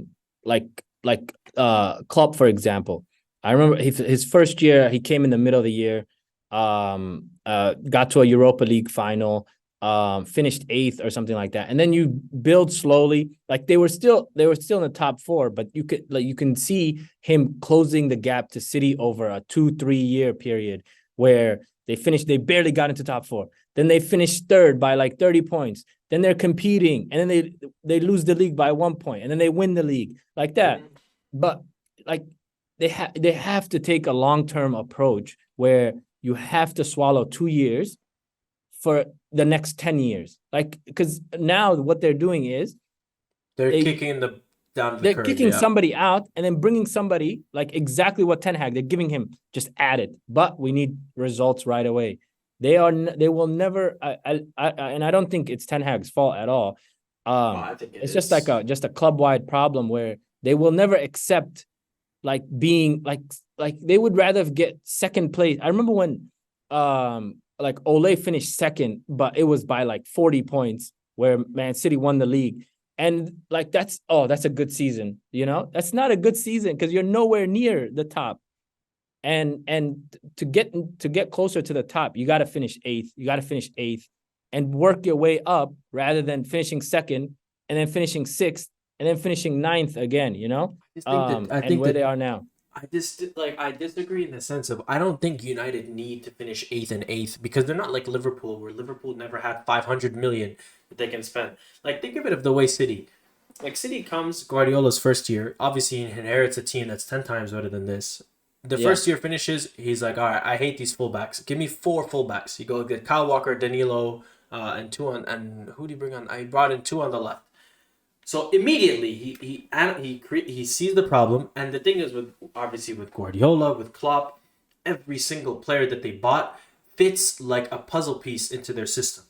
for example. I remember his first year, he came in the middle of the year, got to a Europa League final, finished 8th or something like that. And then you build slowly. Like, they were still in the top 4, but you can see him closing the gap to City over a 2-3 year period where they barely got into top 4. Then they finished 3rd by like 30 points. Then they're competing, and then they lose the league by 1 point, and then they win the league like that. But like, they have to take a long-term approach where you have to swallow 2 years for the next 10 years. Like, because now what they're doing is they're kicking down the curve. Kicking somebody out and then bringing somebody, like exactly what Ten Hag, they're giving him just added, but we need results right away. They will never, and I don't think it's Ten Hag's fault at all. I think it's just like a club-wide problem where they will never accept, like, being like they would rather get second place. I remember when like Ole finished second, but it was by like 40 points where Man City won the league. And like, that's a good season, you know? That's not a good season because you're nowhere near the top. And to get closer to the top, you got to finish 8th. You got to finish 8th and work your way up rather than finishing second and then finishing 6th and then finishing 9th again, you know? I think where they are now. I disagree in the sense of I don't think United need to finish eighth and eighth because they're not like Liverpool, where Liverpool never had 500 million that they can spend. Like think of it of the way City. Like City comes Guardiola's first year. Obviously, he inherits a team that's 10 times better than this. The Yeah. first year finishes, he's like, all right, I hate these fullbacks. Give me four fullbacks. You go get Kyle Walker, Danilo, and two on, and who do you bring on? I brought in two on the left. So immediately he sees the problem, and the thing is with obviously with Guardiola, with Klopp, every single player that they bought fits like a puzzle piece into their system.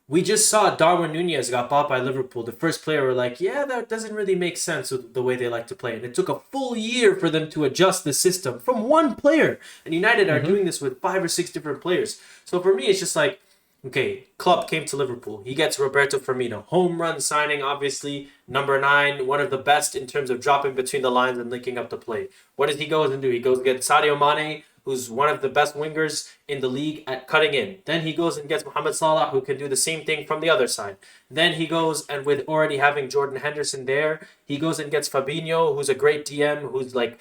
We just saw Darwin Nunez got bought by Liverpool. The first player were like, yeah, that doesn't really make sense with the way they like to play. And it took a full year for them to adjust the system from one player. And United are Mm-hmm. doing this with 5 or 6 different players. So for me, it's just like, okay, Klopp came to Liverpool. He gets Roberto Firmino. Home run signing, obviously. Number 9, one of the best in terms of dropping between the lines and linking up the play. What does he go and do? He goes and gets Sadio Mane, who's one of the best wingers in the league at cutting in. Then he goes and gets Mohamed Salah, who can do the same thing from the other side. Then he goes and with already having Jordan Henderson there, he goes and gets Fabinho, who's a great DM, who's like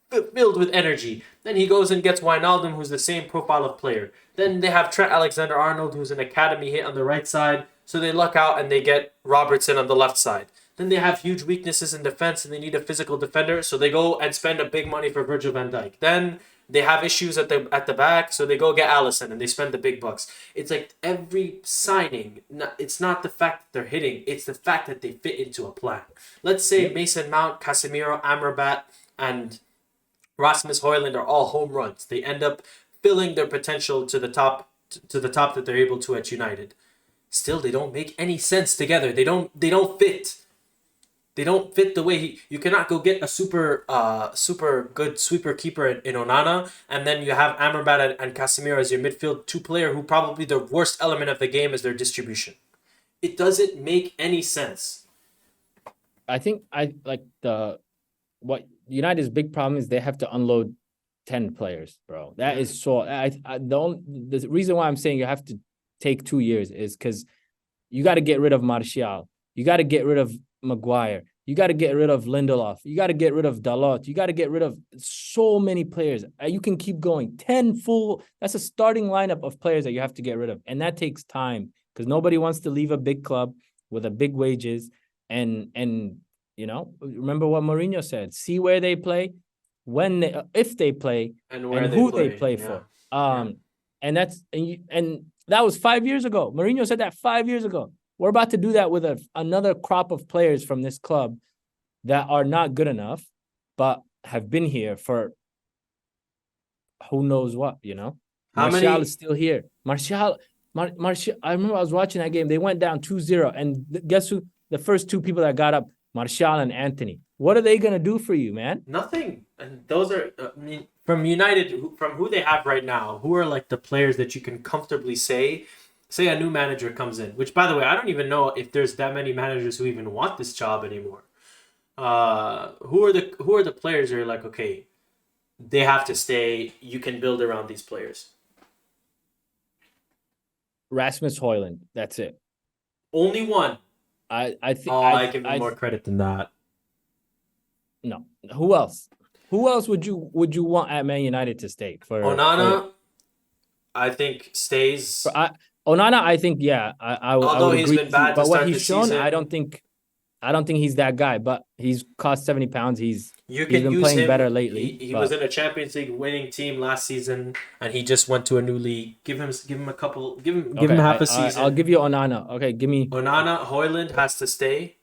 filled with energy. Then he goes and gets Wijnaldum, who's the same profile of player. Then they have Trent Alexander-Arnold, who's an academy hit on the right side. So they luck out and they get Robertson on the left side. Then they have huge weaknesses in defense and they need a physical defender. So they go and spend a big money for Virgil van Dijk. Then they have issues at the back, so they go get Allison and they spend the big bucks. It's like every signing, it's not the fact that they're hitting, it's the fact that they fit into a plan. Let's say Mason Mount, Casemiro, Amrabat, and Rasmus Højlund are all home runs. They end up filling their potential to the top that they're able to at United. Still, they don't make any sense together. They don't fit. They don't fit the way you cannot go get a super good sweeper keeper in Onana, and then you have Amrabat and Casemiro as your midfield two player who probably the worst element of the game is their distribution. It doesn't make any sense. I think I like what United's big problem is they have to unload 10 players, bro. That is so the reason why I'm saying you have to take 2 years is because you got to get rid of Martial. You got to get rid of Maguire. You got to get rid of Lindelof. You got to get rid of Dalot. You got to get rid of so many players. You can keep going. 10 full. That's a starting lineup of players that you have to get rid of. And that takes time because nobody wants to leave a big club with a big wages. And you know, remember what Mourinho said. See where they play, if they play, And who they play for. And that was 5 years ago. Mourinho said that 5 years ago. We're about to do that with another crop of players from this club that are not good enough, but have been here for who knows what, you know? Martial is still here. Martial, I remember I was watching that game. They went down 2-0. And guess who? The first two people that got up, Martial and Anthony. What are they going to do for you, man? Nothing. And those are, I mean, from United, from who they have right now, who are like the players that you can comfortably say a new manager comes in, which by the way, I don't even know if there's that many managers who even want this job anymore. Who are the players who are like, okay, they have to stay. You can build around these players. Rasmus Højlund. That's it. Only one. I think. I give him more credit than that. No. Who else? Who else would you want at Man United to stay for? Onana, I think stays. Onana, I think, yeah, I would Although he's agree been bad, but to what start he's the shown, season, I don't think he's that guy. But he's cost £70. He's been use playing him. better lately. He was in a Champions League winning team last season, and he just went to a new league. Give him a couple. Give him half a season. I'll give you Onana. Okay, give me Onana. Højlund has to stay.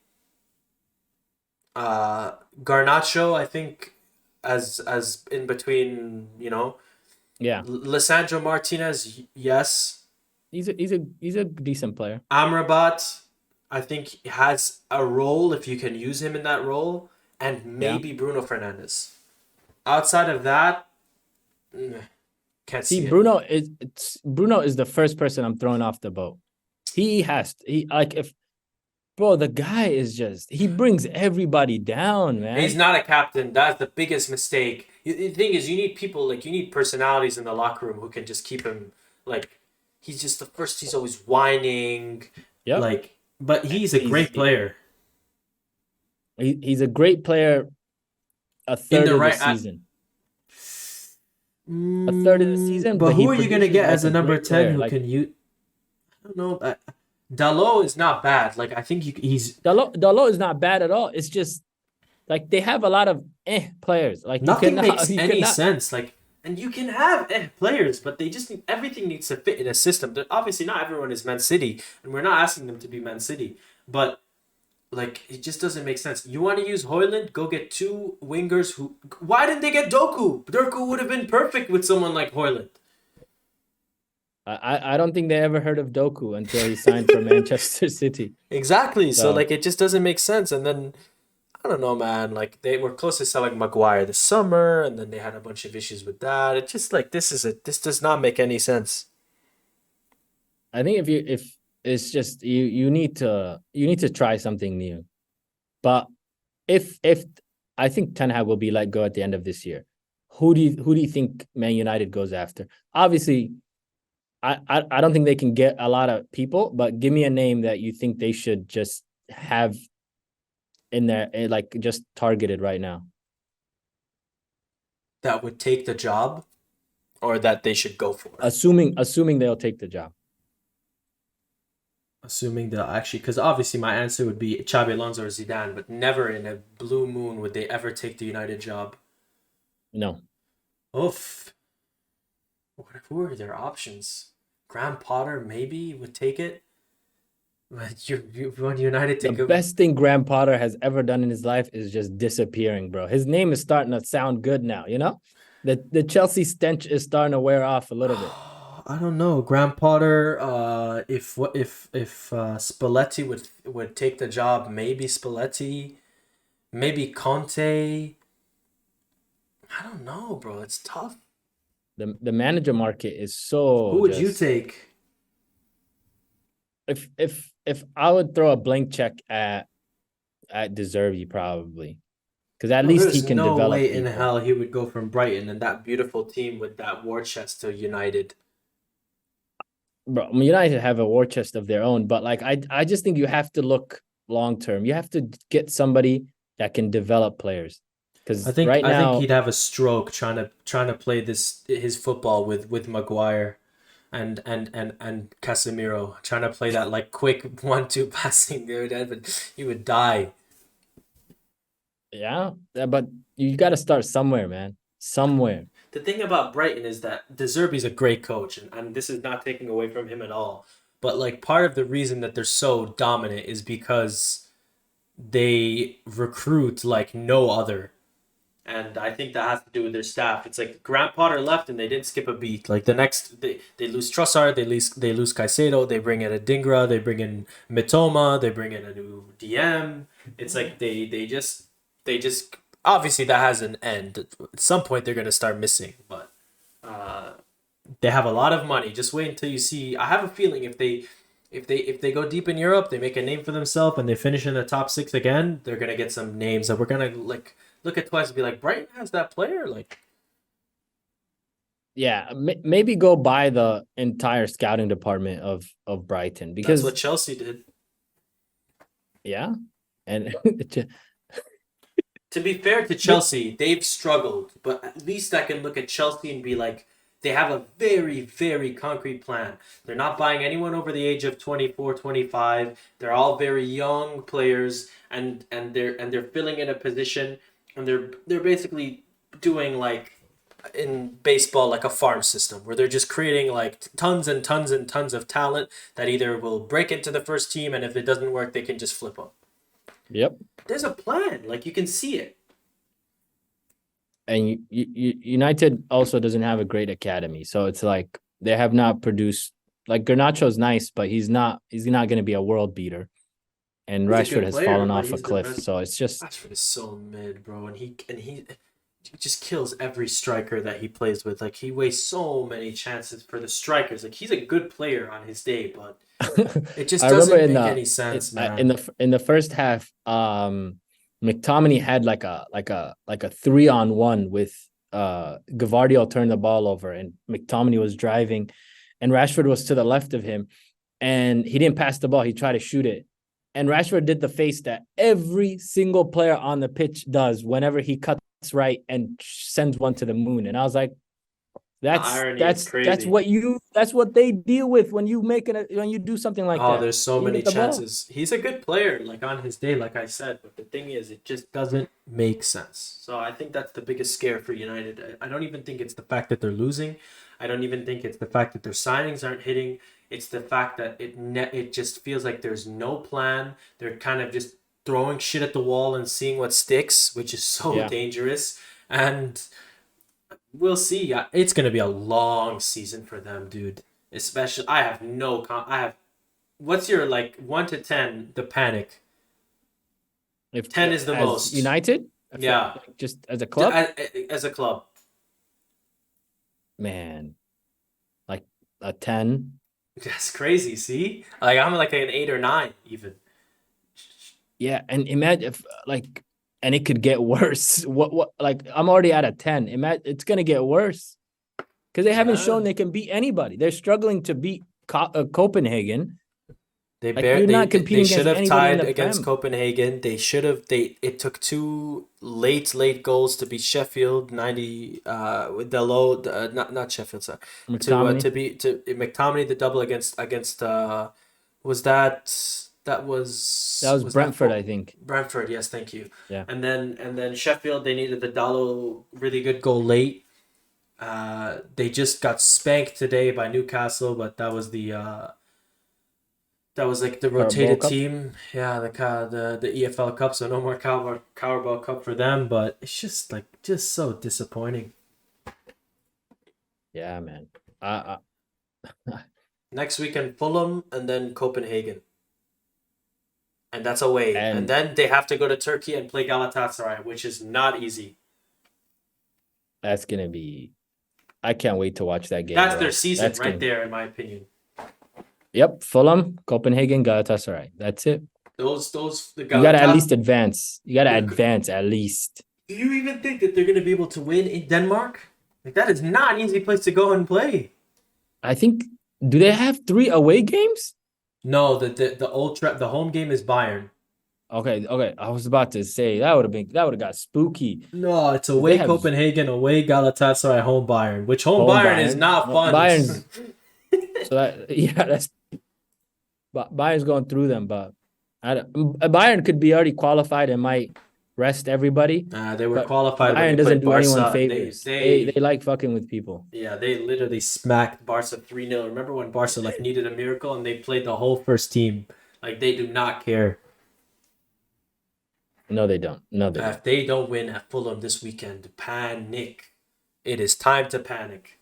Garnacho, I think, as in between, you know. Yeah. Lisandro Martinez, yes. He's a decent player. Amrabat, I think, has a role if you can use him in that role, and maybe Bruno Fernandes. Outside of that, can't see. Bruno is the first person I'm throwing off the boat. Bro, the guy is he brings everybody down, man. He's not a captain. That's the biggest mistake. The thing is, you need people, like, you need personalities in the locker room who can just keep him, like, he's just the first, he's always whining. Yeah. Like, but he's a great player. He's a great player a in third the of the right. season. A third of the season, But but he who are you gonna produces get like as a a number great 10 player. who Like can you? I don't know. Dalot is not bad. Like I think he's Dalot is not bad at all. It's just like they have a lot of players. Like you nothing cannot makes you any cannot sense. Like, and you can have players, but they just need everything needs to fit in a system. Obviously, not everyone is Man City, and we're not asking them to be Man City, but like it just doesn't make sense. You want to use Hoyland? Go get two wingers who. Why didn't they get Doku? Doku would have been perfect with someone like Hoyland. I don't think they ever heard of Doku until he signed for Manchester City. Exactly. So So like it just doesn't make sense. And then I don't know, man. Like they were close to selling Maguire this summer, and then they had a bunch of issues with that. It's just like this does not make any sense. I think if it's just you need to try something new. But if I think Ten Hag will be let go at the end of this year, who do you think Man United goes after? Obviously, I don't think they can get a lot of people, but give me a name that you think they should just have in there, like just targeted right now. That would take the job, or that they should go for. Assuming they'll take the job. Assuming they'll actually, because obviously my answer would be Xabi Alonso or Zidane, but never in a blue moon would they ever take the United job. No. Oof. Who are their options? Graham Potter maybe would take it. But you want United to The go. best thing Graham Potter has ever done in his life is just disappearing, bro. His name is starting to sound good now, you know? The Chelsea stench is starting to wear off a little bit. I don't know. Graham Potter. If Spalletti would take the job, maybe Spalletti, maybe Conte. I don't know, bro. It's tough. The manager market is Who so would you just take? if I would throw a blank check at Deservey probably. Because at Bro, least he there's can no develop way in people. hell he would go from Brighton and that beautiful team with that war chest to United. Bro, United have a war chest of their own, but like I just think you have to look long term. You have to get somebody that can develop players. Because right I think now, he'd have a stroke trying to play this his football with Maguire and Casemiro trying to play that like quick 1-2 passing there, but he would die. yeah, but you got to start somewhere, man. Somewhere. The thing about Brighton is that De Zerbi's a great coach, and this is not taking away from him at all. But like part of the reason that they're so dominant is because they recruit like no other. And I think that has to do with their staff. It's like Grant Potter left and they didn't skip a beat. Like the next, they lose Trossard, they lose Caicedo, they bring in a Dingra, they bring in Mitoma, they bring in a new DM. It's like they just obviously that has an end. At some point they're gonna start missing, but uh, they have a lot of money. Just wait until you see. I have a feeling if they go deep in Europe, they make a name for themselves and they finish in the top six again, they're gonna get some names that we're gonna like look at twice and be like, Brighton has that player. Like, Yeah, maybe go buy the entire scouting department of Brighton that's what because Chelsea did. yeah, and To be fair to Chelsea, they've struggled, but at least I can look at Chelsea and be like, they have a very, very concrete plan. They're not buying anyone over the age of 24, 25. They're all very young players and they're filling in a position and they're basically doing like in baseball like a farm system where they're just creating like tons and tons and tons of talent that either will break into the first team and if it doesn't work they can just flip them. yep. There's a plan, like you can see it. And United also doesn't have a great academy, so it's like they have not produced. Like Garnacho's nice, but he's not going to be a world beater. And He's a Rashford good has player, fallen but off a he's the cliff, best. so it's just Rashford is so mid, bro, and he just kills every striker that he plays with. Like he wastes so many chances for the strikers. Like he's a good player on his day, but it just I remember doesn't make any sense, in man. the first half, McTominay had like a 3-on-1 with Gavardio turned the ball over and McTominay was driving and Rashford was to the left of him and he didn't pass the ball. He tried to shoot it. And Rashford did the face that every single player on the pitch does whenever he cuts right and sends one to the moon. And I was like, The irony is that's crazy. what they deal with when you do something like Oh, that. there's so You many get the ball. chances. He's a good player, like on his day, like I said. But the thing is, it just doesn't make sense. So I think that's the biggest scare for United. I don't even think it's the fact that they're losing. I don't even think it's the fact that their signings aren't hitting. It's the fact that it just feels like there's no plan. They're kind of just throwing shit at the wall and seeing what sticks, which is so Yeah. dangerous. And we'll see. It's gonna be a long season for them, dude. Especially, I have no. I have. What's your like 1 to 10? The panic. If 10 is the as most. United, I feel Yeah, like just as a club, as a club. man, like a 10. That's crazy. See, like I'm like an 8 or 9 even. Yeah, and imagine if like, and it could get worse. What like I'm already at a 10. Imagine it's gonna get worse because they haven't Yeah, shown they can beat anybody. They're struggling to beat Copenhagen. Like you're not they competing should against have anybody in tied the against Prem. Copenhagen. They should have. It took two late goals to beat Sheffield 90. With the low, not Sheffield, sorry. McTominay. To beat to McTominay the double against was that That was was that Brentford, I think. Brentford? Yes, thank you. Yeah. And then Sheffield, they needed the Dallo really good goal late. They just got spanked today by Newcastle, but that was like the Carabao rotated Cup. team. Yeah, the EFL Cup, so no more Carabao Cup for them. But it's just like just so disappointing. Yeah, man. Next weekend, Fulham, and then Copenhagen, and that's away. And And then they have to go to Turkey and play Galatasaray, which is not easy. that's gonna be. I can't wait to watch that game, That's bro. their season That's right gonna. there, in my opinion. Yep, Fulham, Copenhagen, Galatasaray. That's it. Those the You gotta at Galatasaray. least advance. You gotta advance at least. Do you even think that they're going to be able to win in Denmark? Like that is not an easy place to go and play. I think. Do they have 3 away games? No, the home game is Bayern. Okay. I was about to say that would have got spooky. No, it's They away have Copenhagen, away Galatasaray, home Bayern. Which home home Bayern is Bayern. not fun. Bayern's so that yeah, that's Bayern's going through them, but Bayern could be already qualified and might rest everybody. They were But qualified when Bayern they doesn't played do anyone Barca. favors. They like fucking with people. Yeah, they literally smacked Barca 3-0. Remember when Barca like needed a miracle and they played the whole first team? Like they do not care. No, they don't. No, they don't. If they don't win at Fulham this weekend, panic. It is time to panic.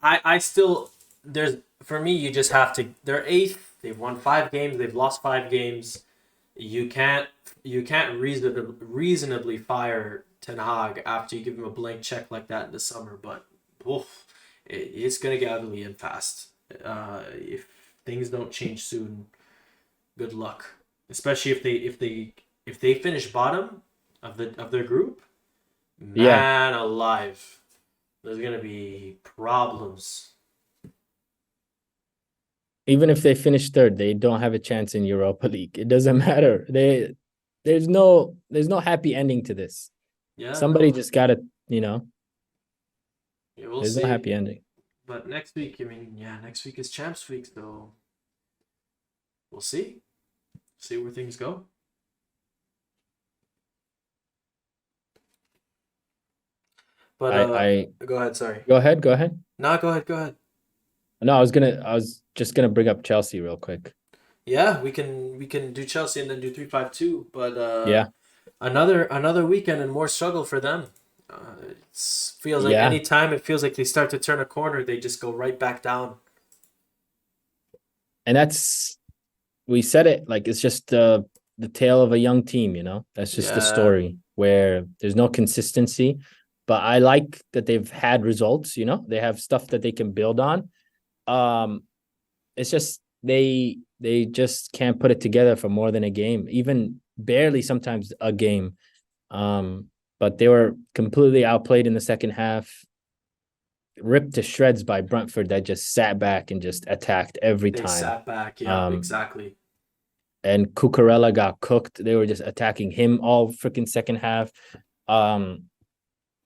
I still there's for me you just have to they're eighth. They've won 5 games, they've lost 5 games. You can't reasonably fire Ten Hag after you give him a blank check like that in the summer, but oof, it's gonna get ugly and fast. If things don't change soon, good luck. Especially if they finish bottom of their group, Yeah. man alive, there's gonna be problems. Even if they finish third, they don't have a chance in Europa League. It doesn't matter. There's no happy ending to this. Yeah, Somebody no, just gotta, yeah, we'll there's see. no happy ending. But next week, I mean, yeah, next week is Champs Week, so we'll see. See where things go. But I go ahead. Sorry. go ahead. No, go ahead. Go ahead. No, I was just gonna bring up Chelsea real quick. Yeah, we can do Chelsea and then do 3-5-2. But Yeah. another weekend and more struggle for them. It feels like Yeah. anytime it feels like they start to turn a corner, they just go right back down. And we said it, like it's just the tale of a young team, That's just the Yeah. story where there's no consistency. But I like that they've had results, They have stuff that they can build on. It's just they just can't put it together for more than a game, even barely sometimes a game. But they were completely outplayed in the second half, ripped to shreds by Brentford that just sat back and just attacked every They time. sat back. Yeah, Um, exactly. And Cucurella got cooked. They were just attacking him all freaking second half.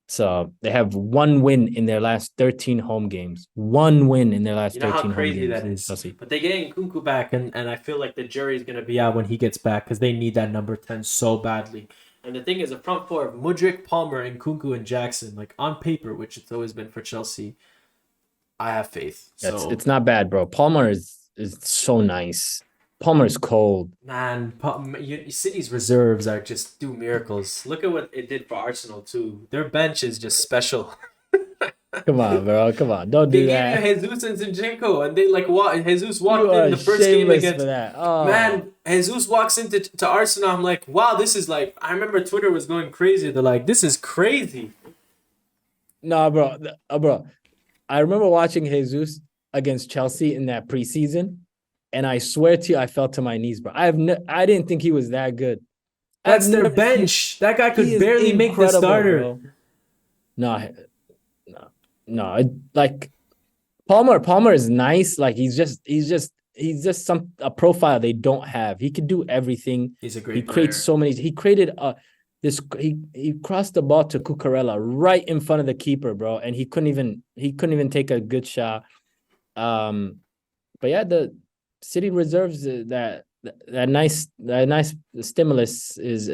So they have one win in their last 13 home games. One win in their last You know how 13 home crazy games. that is. Chelsea. But they get Nkunku back, and I feel like the jury's gonna be out when he gets back because they need that number 10 so badly. And the thing is, a front four of Mudryk, Palmer, Nkunku, and Jackson, like on paper, which it's always been for Chelsea, I have faith. That's So it's not bad, bro. Palmer is so nice. Palmer is cold. man, City's reserves are just do miracles. Look at what it did for Arsenal too. Their bench is just special. Come on, bro. Come on. Don't They do gave you that. Jesus and Zinchenko, and they like Jesus You walked in are the first game shameless for against. that. Oh, Man, Jesus walks into Arsenal. I'm like, wow, this is like. I remember Twitter was going crazy. They're like, this is crazy. no, bro. Bro. I remember watching Jesus against Chelsea in that preseason, and I swear to you, I fell to my knees, bro. I didn't think he was that good. I've That's their never seen. bench. That guy He could is barely make the incredible, starter. bro. No, no, no. Like Palmer is nice. Like he's just a profile they don't have. He could do everything. He's a He great creates player. so many. He created he crossed the ball to Cucurella right in front of the keeper, bro, and he couldn't even take a good shot. But yeah, the City reserves that nice stimulus is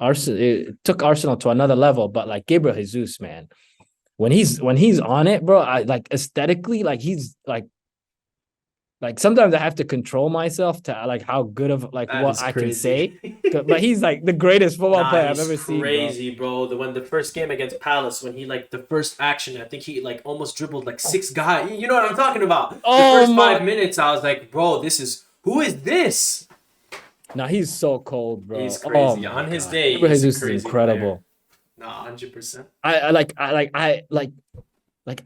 Arsenal. It took Arsenal to another level. But like Gabriel Jesus, man, when he's on it, bro, I like aesthetically, like he's like sometimes I have to control myself to like how good of like That what is I can crazy. say. But he's like the greatest football Nah, player I've he's ever seen, bro. crazy, bro. The first game against Palace, when he like the first action, I think he like almost dribbled like 6 guys. You know what I'm talking about? The Oh first my! 5 minutes, I was like, bro, who is this? No, he's so cold, He's bro. Oh crazy. my On his god, day, Gabriel he's a Jesus is crazy player. incredible. Nah, 100%.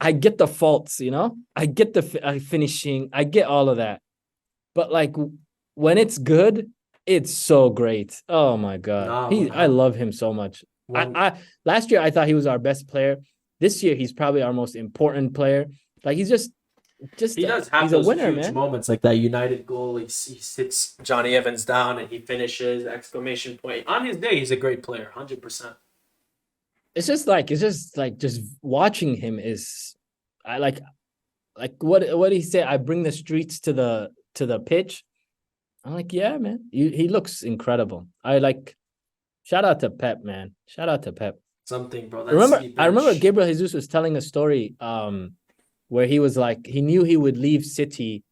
I get the faults, I get the finishing, I get all of that, but like when it's good, it's so great. Oh my god, Nah, I love him so much. one, I last year I thought he was our best player. This year he's probably our most important player. Like he's just he does have he's a those winner, huge man. moments like that United goal. He sits Johnny Evans down and he finishes! Exclamation point. On his day, he's a great player. 100%. It's just like just watching him is I like what did he say? I bring the streets to the pitch. I'm like, yeah, man. He looks incredible. I like shout out to Pep, man. Shout out to Pep. Something, bro. That City I remember bench. Gabriel Jesus was telling a story where he was like he knew he would leave City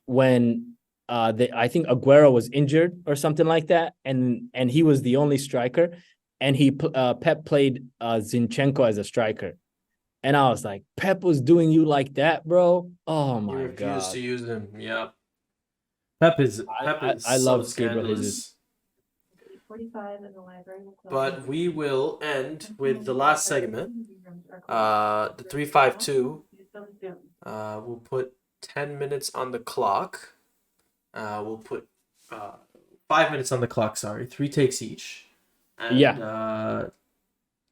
when I think Aguero was injured or something like that, and he was the only striker, and Pep played Zinchenko as a striker, and I was like, Pep was doing you like that, bro? Oh He my refused to god, use him. Yeah. Pep is I so love Gabriel Jesus. scandalous. But we will end with the last segment. The 352. We'll put 10 minutes on the clock. We'll put 5 minutes on the clock. Sorry, 3 takes each. And Yeah.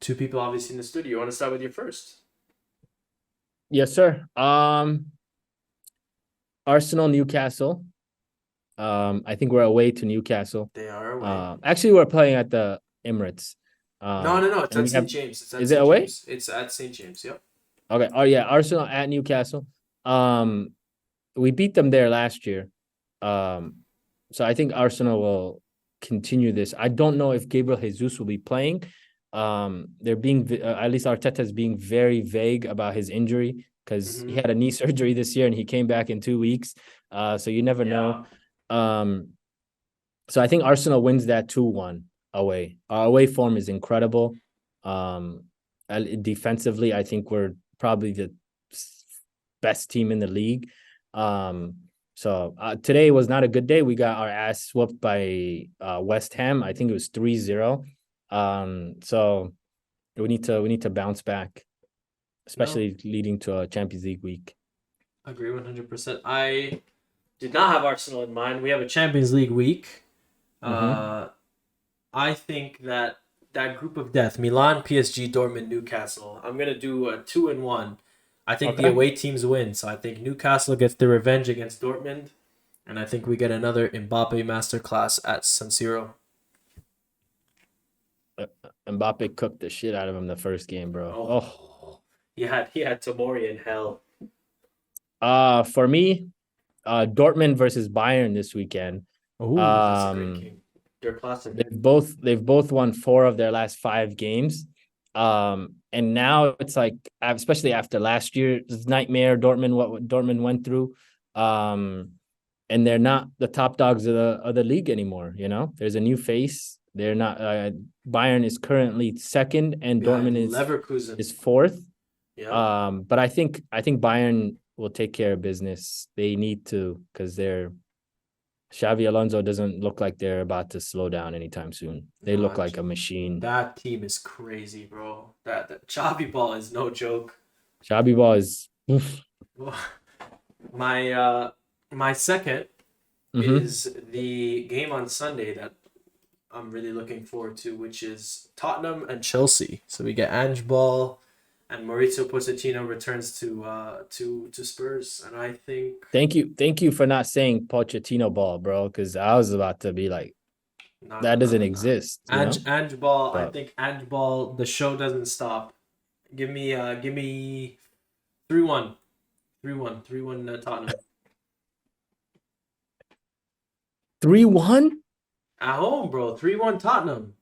2 people obviously in the studio. You want to start with your first? Yes, sir. Arsenal, Newcastle. I think we're away to Newcastle. They are away. Actually, we're playing at the Emirates. No. It's and at St. James. It's at Is it St. away? James. It's at St. James. Yep. Okay. Oh yeah, Arsenal at Newcastle. We beat them there last year. So I think Arsenal will continue this. I don't know if Gabriel Jesus will be playing. They're being at least Arteta is being very vague about his injury because he had a knee surgery this year and he came back in 2 weeks. So you never know. So I think Arsenal wins that 2-1 away. Our away form is incredible. Defensively, I think we're probably the best team in the league. So today was not a good day. We got our ass whooped by West Ham. I think it was 3-0. So we need to bounce back, especially leading to a Champions League week. I agree 100%. I did not have Arsenal in mind. We have a Champions League week. I think that group of death, Milan, PSG, Dortmund, Newcastle, I'm going to do a 2-1. I think the away teams win. So I think Newcastle gets the revenge against Dortmund. And I think we get another Mbappe masterclass at San Siro. Mbappe cooked the shit out of him the first game, bro. Oh, he had Tomori in hell. For me, Dortmund versus Bayern this weekend. Oh, that's a great game. They're classic. They've both won 4 of their last 5 games. And now it's like, especially after last year's nightmare, what Dortmund went through. And they're not the top dogs of the league anymore. You know, there's a new face. They're not. Bayern is currently second, and Behind Dortmund Leverkusen. is fourth. Yeah. But I think Bayern will take care of business. They need to, because Xavi Alonso doesn't look like they're about to slow down anytime soon. They look like a machine. That team is crazy, bro. That Xavi ball is no joke. Xavi ball is. My second Mhm. is the game on Sunday that I'm really looking forward to, which is Tottenham and Chelsea. So we get Ange Ball, and Maurizio Pochettino returns to Spurs, and I think Thank you for not saying Pochettino ball, bro, because I was about to be like, that doesn't exist. Ange Ball. I But think Ange Ball. The show doesn't stop. Give me 3-1, 3-1, 3-1 Tottenham 3-1. at home, bro. 3-1 Tottenham.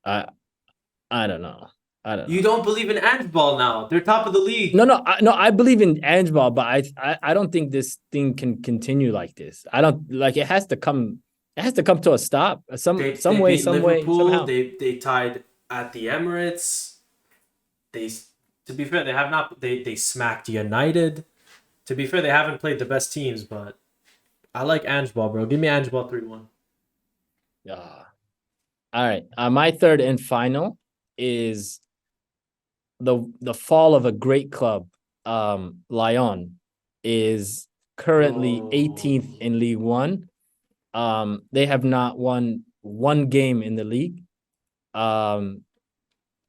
I don't know. You don't believe in Ange Ball now? They're top of the league. No. I believe in Ange ball, but I don't think this thing can continue like this. I don't like. It has to come. It has to come to a stop. Some They way, beat some way, Liverpool. somehow. They tied at the Emirates. To be fair, they have not. They smacked United. To be fair, they haven't played the best teams, but I like Ange Ball, bro. Give me Ange Ball 3-1. Yeah. All right. My third and final is the fall of a great club. Lyon is currently 18th in League One. They have not won one game in the league.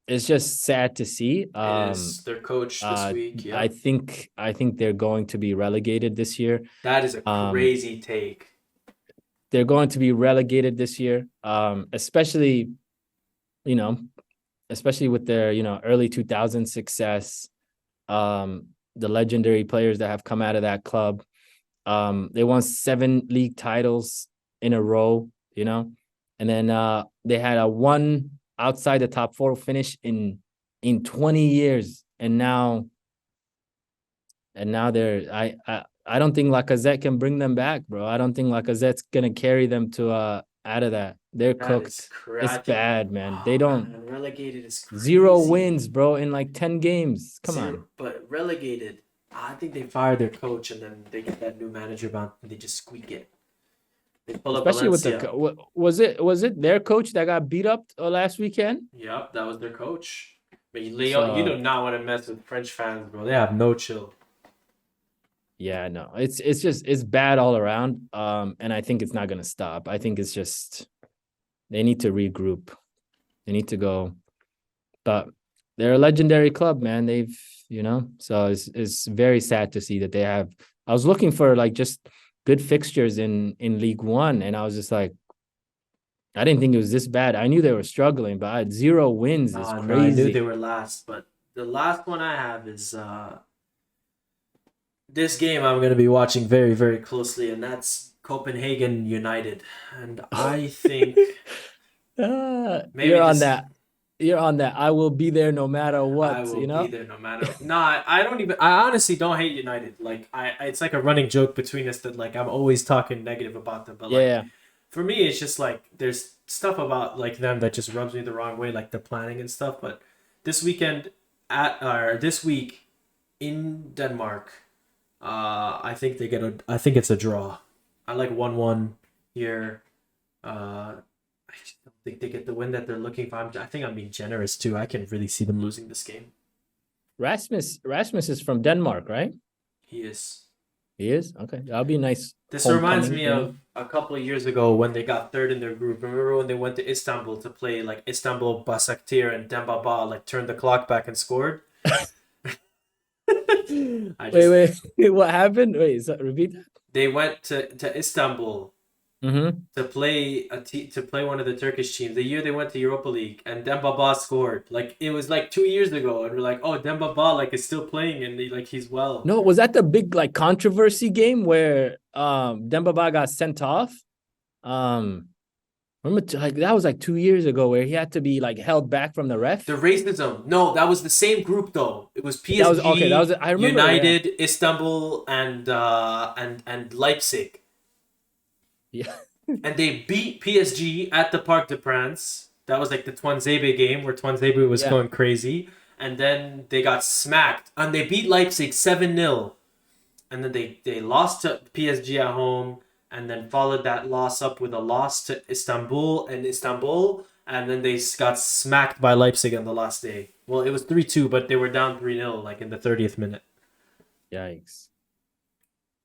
It's just sad to see. It is their coach this week. Yeah, I think they're going to be relegated this year. that is a crazy take. They're going to be relegated this year. Especially with their early 2000s success. The legendary players that have come out of that club. They won 7 league titles in a row, and then they had a one outside the top 4 finish in 20 years, and now they're I don't think Lacazette can bring them back, bro. I don't think Lacazette's gonna carry them to out of that. They're cooked. It's bad, man. They don't. Man, relegated is crazy. 0 wins, bro, in like 10 games. Come on. But relegated, I think they fired their coach and then they get that new manager bound and they just squeak it. They pull Especially up with the was it their coach that got beat up last weekend? Yep, that was their coach. But you do not want to mess with French fans, bro. They have no chill. Yeah, no, it's bad all around. And I think it's not gonna stop. I think it's just they need to regroup. They need to go. But they're a legendary club, man. They've so it's very sad to see that they have. I was looking for like just good fixtures in League One, and I was just like, I didn't think it was this bad. I knew they were struggling, but I had 0 wins. It's crazy. I knew they were last, but the last one I have is this game I'm going to be watching very, very closely, and that's Copenhagen United. And I think maybe you're on that. I will be there no matter what. I will be there no matter. No, I don't even. I honestly don't hate United. Like it's like a running joke between us that like I'm always talking negative about them. But like, for me, it's just like there's stuff about like them that just rubs me the wrong way, like the planning and stuff. But this week in Denmark, I think I think it's a draw. I like 1-1 here. I just don't think they get the win that they're looking for. I think I'm being generous too. I can really see them losing this game. Rasmus is from Denmark, right? He is. He is? Okay. That'll be nice. This reminds me of a couple of years ago when they got third in their group. Remember when they went to Istanbul to play like Istanbul, Başakşehir, and Dembaba like turned the clock back and scored? Wait. What happened? Wait, repeat that. They went to Istanbul Mm-hmm. to play to play one of the Turkish teams. The year they went to Europa League and Dembaba scored. Like it was like 2 years ago, and we're like, oh, Dembaba like is still playing and he's well. No, was that the big like controversy game where Dembaba got sent off? Um, remember like that was like 2 years ago where he had to be like held back from the ref. The racism. No, that was the same group though. It was That was okay. That was PSG, I remember. Yeah, United, Istanbul, and Leipzig. yeah, And they beat PSG at the Parc des Princes. That was like the Twanzebe game where Twanzebe was yeah. going crazy. And then they got smacked. And they beat Leipzig 7-0. And then they lost to PSG at home. And then followed that loss up with a loss to Istanbul and Istanbul. And then they got smacked by Leipzig on the last day. Well, it was 3-2, but they were down 3-0 like in the 30th minute. Yikes!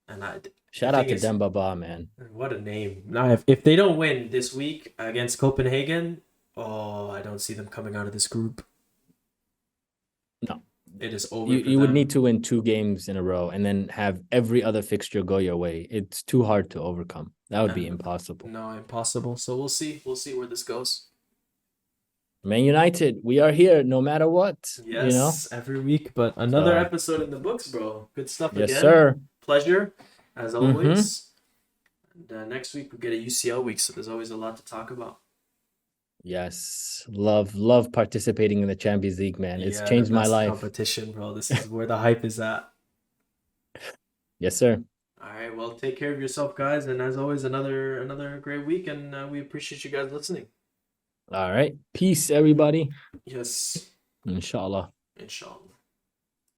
And Shout out to Dembaba, man. what a name. Now, if they don't win this week against Copenhagen, oh, I don't see them coming out of this group. No. It is over. You would need to win 2 games in a row and then have every other fixture go your way. It's too hard to overcome. That would be impossible. No, impossible. So we'll see. We'll see where this goes. Man United, we are here no matter what. Yes, you know, every week. But another episode in the books, bro. Good stuff again. Yes, sir. Pleasure, as always. And next week we get a UCL week, so there's always a lot to talk about. Yes, love participating in the Champions League, man. It's changed my life. Competition, bro. This is where the hype is at. Yes, sir. All right. Well, take care of yourself, guys, and as always, another great week, and we appreciate you guys listening. All right. Peace, everybody. Yes. Inshallah. Inshallah.